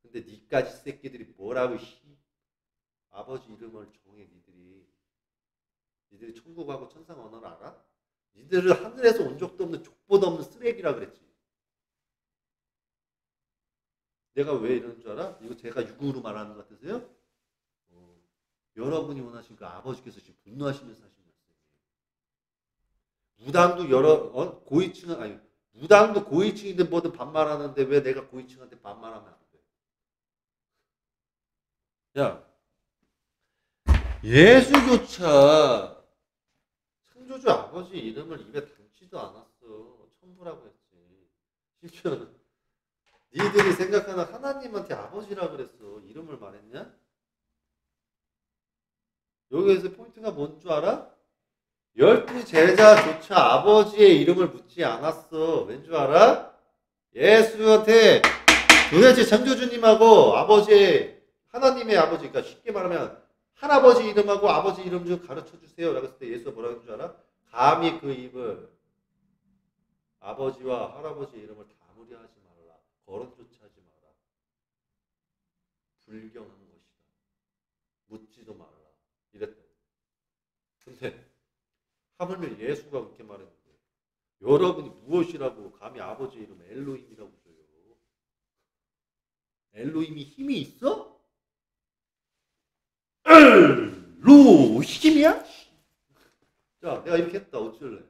근데 니까지 새끼들이 뭐라고 아버지 이름을 정해. 니들이 천국하고 천상 언어를 알아? 니들은 하늘에서 온 적도 없는 족보도 없는 쓰레기라 그랬지. 내가 왜 이러는 줄 알아? 이거 제가 육으로 말하는 것 같으세요? 여러분이 원하신 그 아버지께서 지금 분노하시면서 하신 말씀이에요. 무당도 고위층이든 뭐든 반말하는데 왜 내가 고위층한테 반말하면 안 돼? 야, 예수조차 창조주 아버지 이름을 입에 담지도 않았어. 천부라고 했지. 심지어 니들이 생각하는 하나님한테 아버지라 그랬어. 이름을 말했냐? 여기에서 포인트가 뭔 줄 알아? 12 제자조차 아버지의 이름을 묻지 않았어. 왠 줄 알아? 예수한테 도대체 창조주님하고 아버지, 하나님의 아버지, 그러니까 쉽게 말하면 할아버지 이름하고 아버지 이름 좀 가르쳐 주세요. 라고 했을 때 예수가 뭐라고 했는 줄 알아? 감히 그 입을 아버지와 할아버지 이름을 다무리 하지 말라. 거론조차 하지 마라. 불경한 것이다. 묻지도 말라. 이랬대. 근데 하물며 예수가 그렇게 말했는데 여러분이 무엇이라고 감히 아버지 이름 엘로힘이라고 줘요? 엘로힘이 힘이 있어? 엘로힘이야? 자, 내가 이렇게 했다. 어쩔래?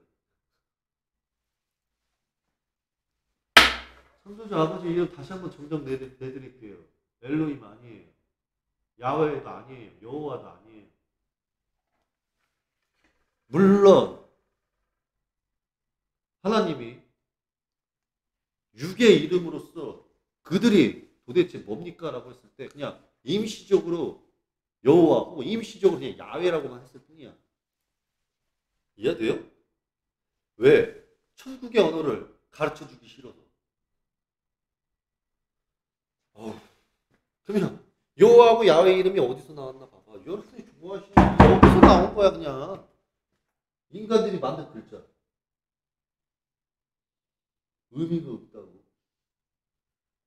창조주 아버지 이름 다시 한번 정정 내드릴게요. 엘로힘 아니에요. 야훼도 아니에요. 여호와도 아니에요. 물론 하나님이 육의 이름으로써 그들이 도대체 뭡니까? 라고 했을 때 그냥 임시적으로 여호와 혹은 임시적으로 그냥 야훼라고만 했을 뿐이야. 이해돼요? 왜? 천국의 언어를 가르쳐주기 싫어서. 그러면 여호와하고 야훼 이름이 어디서 나왔나 봐봐. 여러분이 좋아하시는 여기서 나온 거야 그냥. 인간들이 만든 글자. 의미가 없다고.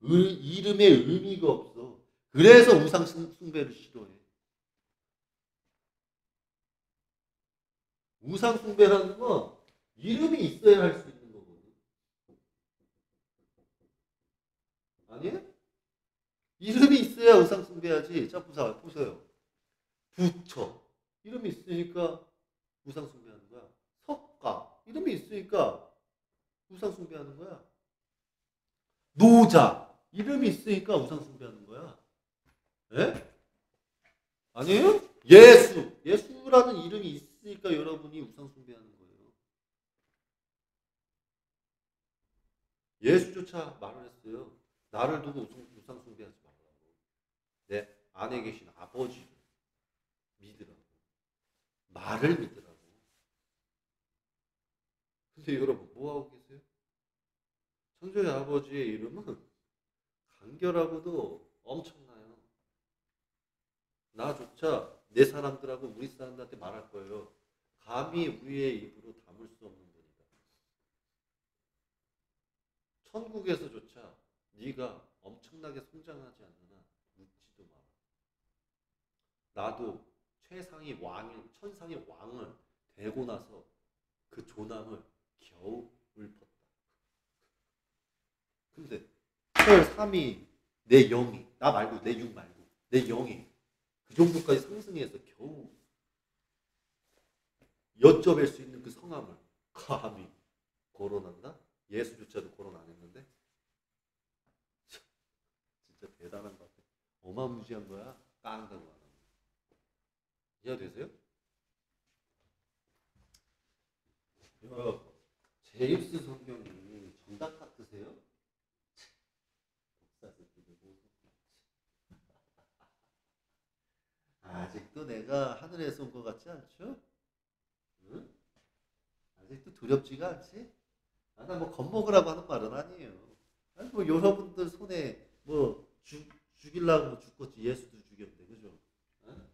이름에 의미가 없어. 그래서 우상 숭배를 싫어해. 우상 숭배라는 건 이름이 있어야 할 수 있는 거거든. 아니에요? 이름이 있어야 우상 숭배하지. 자, 보세요. 부처. 이름이 있으니까 우상 숭배하는 거야. 석가. 이름이 있으니까 우상 숭배하는 거야. 노자. 이름이 있으니까 우상 숭배하는 거야. 예? 아니에요? 예수. 예수라는 이름이 있으니까 여러분이 우상 숭배하는 거예요. 예수조차 말을 했어요. 나를 두고 우상 숭배하지 말라고. 내 안에 계신 아버지를 믿으라고. 말을 믿으라고. 근데 여러분 뭐하고 계세요? 창조의 아버지의 이름은 간결하고도 엄청나요. 나조차 내 사람들하고 우리 사람들한테 말할 거예요. 감히 우리의 입으로 담을 수 없는 분이다. 천국에서조차 네가 엄청나게 성장하지 않는 한 묻지도 마라. 나도 최상의 천상의 왕을 되고 나서 그 조남을 겨우 읊었다. 근데 철 3이 내 영이, 나 말고 내 육 말고 내 영이 그 정도까지 상승해서 겨우 여쭤뵐 수 있는 그 성함을 감히 거론한다? 예수조차도 거론 안 했는데 어마무지한 거야. 깡다고 하는. 이해되세요? 제임스 성경이 정답 같으세요? 아직도 내가 하늘에서 온 것 같지 않죠? 응? 아직도 두렵지가 않지? 나 뭐 겁먹으라고 하는 말은 아니에요. 아니 뭐 여러분들 손에 뭐 죽이려고 뭐 죽겠지. 예수도 죽였는데 그죠? 응?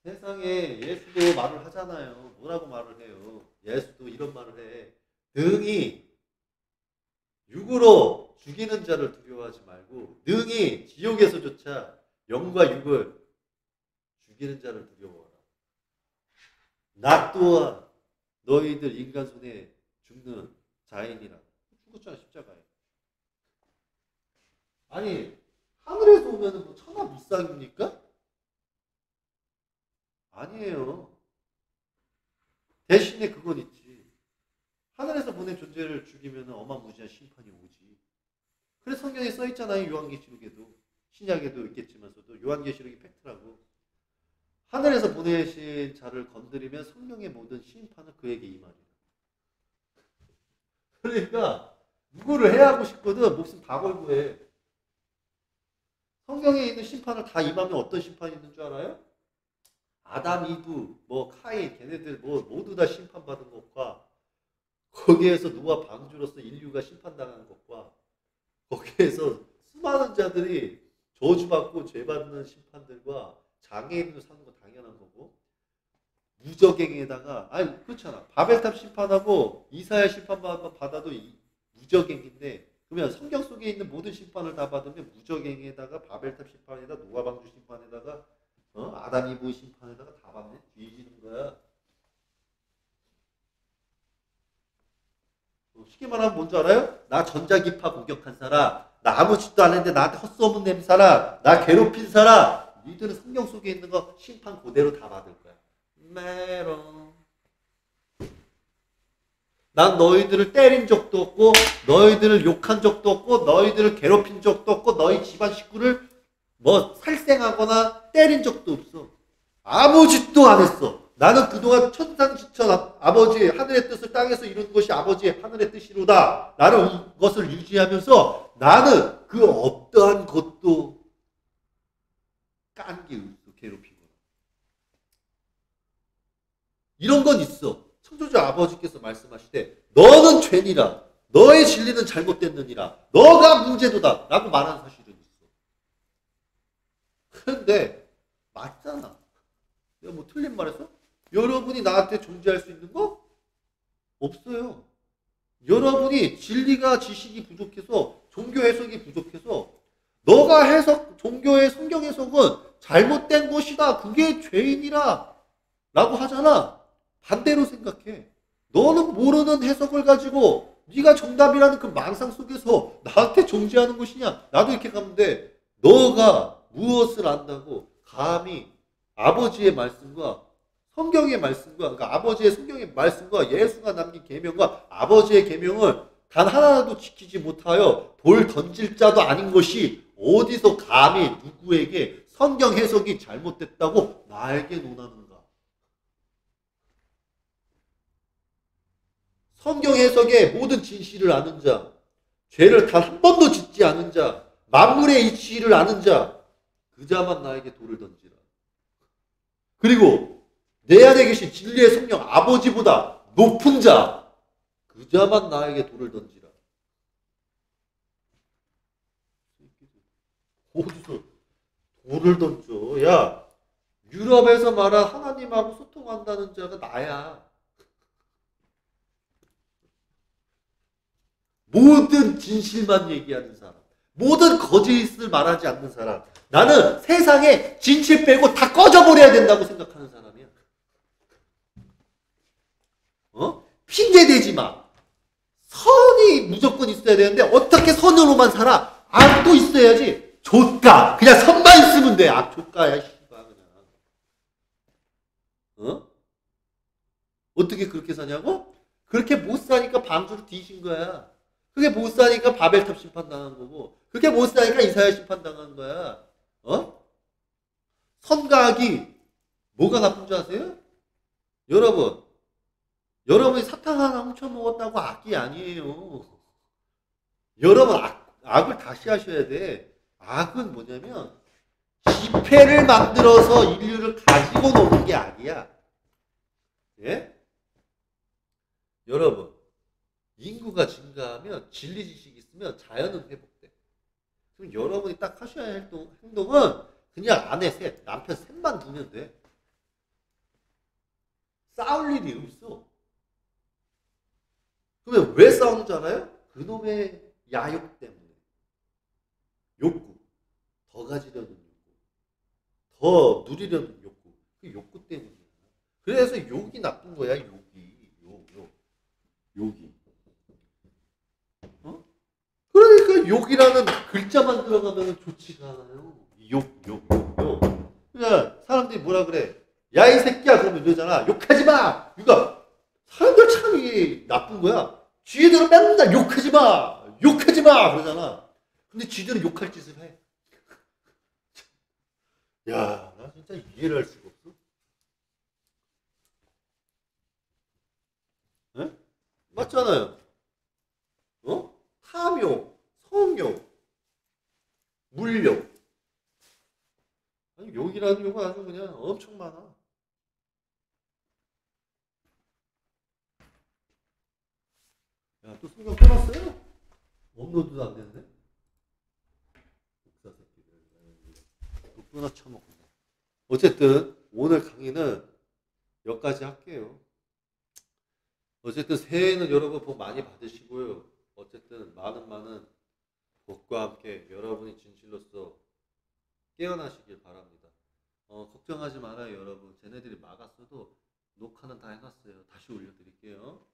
세상에 예수도 말을 하잖아요. 뭐라고 말을 해요? 예수도 이런 말을 해. 능히 육으로 죽이는 자를 두려워하지 말고 능히 지옥에서조차 영과 육을 죽이는 자를 두려워하라. 나 또한 너희들 인간 손에 죽는 자인이라. 죽었잖아 십자가에. 아니 하늘에서 오면 뭐 천하 무쌍입니까? 아니에요. 대신에 그건 있지. 하늘에서 보낸 존재를 죽이면 어마무지한 심판이 오지. 그래서 성경에 써 있잖아요. 요한계시록에도. 신약에도 있겠지만서도 요한계시록이 팩트라고. 하늘에서 보내신 자를 건드리면 성령의 모든 심판은 그에게 임하리라. 그러니까 누구를 해하고 싶거든 목숨 다 걸고 해. 성경에 있는 심판을 다 임하면 어떤 심판이 있는 줄 알아요? 아담, 이브, 뭐 카인, 걔네들 뭐 모두 다 심판받은 것과 거기에서 노아 방주로서 인류가 심판당하는 것과 거기에서 수많은 자들이 저주받고 죄받는 심판들과 장애인으로 사는 거 당연한 거고 무적행에다가 아니 그렇잖아. 바벨탑 심판하고 이사야 심판 받아도 무적행인데 그러면 성경 속에 있는 모든 심판을 다 받으면 무적행에다가 바벨탑 심판에다 노아 방주 심판에다가 아담 이브 심판에다가 다 받네. 뒤지는 거야. 쉽게 말하면 뭔지 알아요? 나 전자기파 공격한 사람, 나 아무 짓도 안 했는데 나한테 헛소문 낸 사람, 나 괴롭힌 사람, 니들은 성경 속에 있는 거 심판 그대로 다 받을 거야. 메롱. 난 너희들을 때린 적도 없고, 너희들을 욕한 적도 없고, 너희들을 괴롭힌 적도 없고, 너희 집안 식구를 뭐 살생하거나 때린 적도 없어. 아무 짓도 안 했어. 나는 그동안 천상지천 아버지의 하늘의 뜻을 땅에서 이루는 것이 아버지의 하늘의 뜻이로다. 라는 것을 유지하면서 나는 그 어떠한 것도 깐 게 없어. 괴롭히고. 이런 건 있어. 창조주 아버지께서 말씀하시되 너는 죄니라. 너의 진리는 잘못됐느니라. 너가 문제도다. 라고 말하는 사실은 있어. 그런데 맞잖아. 내가 뭐 틀린 말했어? 여러분이 나한테 존재할 수 있는 거? 없어요. 여러분이 진리가 지식이 부족해서 종교 해석이 부족해서 너가 종교의 성경 해석은 잘못된 것이다. 그게 죄인이라 라고 하잖아. 반대로 생각해. 너는 모르는 해석을 가지고 네가 정답이라는 그 망상 속에서 나한테 존재하는 것이냐. 나도 이렇게 가면 돼. 너가 무엇을 안다고 감히 아버지의 말씀과 성경의 말씀과 그러니까 아버지의 성경의 말씀과 예수가 남긴 계명과 아버지의 계명을 단 하나도 지키지 못하여 돌 던질 자도 아닌 것이 어디서 감히 누구에게 성경 해석이 잘못됐다고 나에게 논하는가. 성경 해석의 모든 진실을 아는 자, 죄를 단 한 번도 짓지 않은 자, 만물의 이치를 아는 자, 그 자만 나에게 돌을 던지라. 그리고 내 안에 계신 진리의 성령 아버지보다 높은 자, 그 자만 나에게 돌을 던지라. 어디서 돌을 던져? 야, 유럽에서 말한 하나님하고 소통한다는 자가 나야. 모든 진실만 얘기하는 사람, 모든 거짓을 말하지 않는 사람. 나는 세상에 진실 빼고 다 꺼져버려야 된다고 생각하는 사람이야. 핑계대지 마. 선이 무조건 있어야 되는데 어떻게 선으로만 살아? 악도 있어야지. 조까. 그냥 선만 있으면 돼. 악 조까야. 씨발 그냥. 어떻게 그렇게 사냐고? 그렇게 못 사니까 방주로 뒤진 거야. 그게 못 사니까 바벨탑 심판 당한 거고, 그게 못 사니까 이스라엘 심판 당한 거야. 어? 선가악이 뭐가 나쁜 줄 아세요? 여러분, 여러분이 사탕 하나 훔쳐 먹었다고 악이 아니에요. 여러분, 악을 다시 하셔야 돼. 악은 뭐냐면 지폐를 만들어서 인류를 가지고 노는 게 악이야. 예? 여러분, 인구가 증가하면 진리 지식이 있으면 자연은 회복돼. 그럼 여러분이 딱 하셔야 할 행동은 그냥 아내 셋, 남편 셋만 두면 돼. 싸울 일이 없어. 그러면 왜 싸우는 줄 알아요? 그놈의 야욕 때문에. 욕구. 더 가지려는 욕구. 더 누리려는 욕구. 그 욕구 때문이야. 그래서 욕이 나쁜 거야, 욕이. 욕이. 어? 그러니까 욕이라는 글자만 들어가면 좋지가 않아요. 욕. 그러니까 사람들이 뭐라 그래? 야, 이 새끼야! 그러면 이러잖아. 욕하지 마! 그러니까 사람들 참 이게 나쁜 거야. 쥐들은 맨날 욕하지 마! 욕하지 마! 그러잖아. 근데 쥐들은 욕할 짓을 해. 야, 나 진짜 이해를 할 수가 없어. 네? 맞잖아요. 어? 탐욕, 성욕, 물욕. 아니, 욕이라는 욕은 아주 그냥 엄청 많아. 야, 또 성경 끊었어요? 업로드도 안 되는데? 독사 새끼들. 또 끊어 쳐먹고. 어쨌든, 오늘 강의는 여기까지 할게요. 어쨌든, 새해에는 여러분 복 많이 받으시고요. 어쨌든, 많은 복과 함께 여러분이 진실로서 깨어나시길 바랍니다. 걱정하지 말아요, 여러분. 쟤네들이 막았어도 녹화는 다 해놨어요. 다시 올려드릴게요.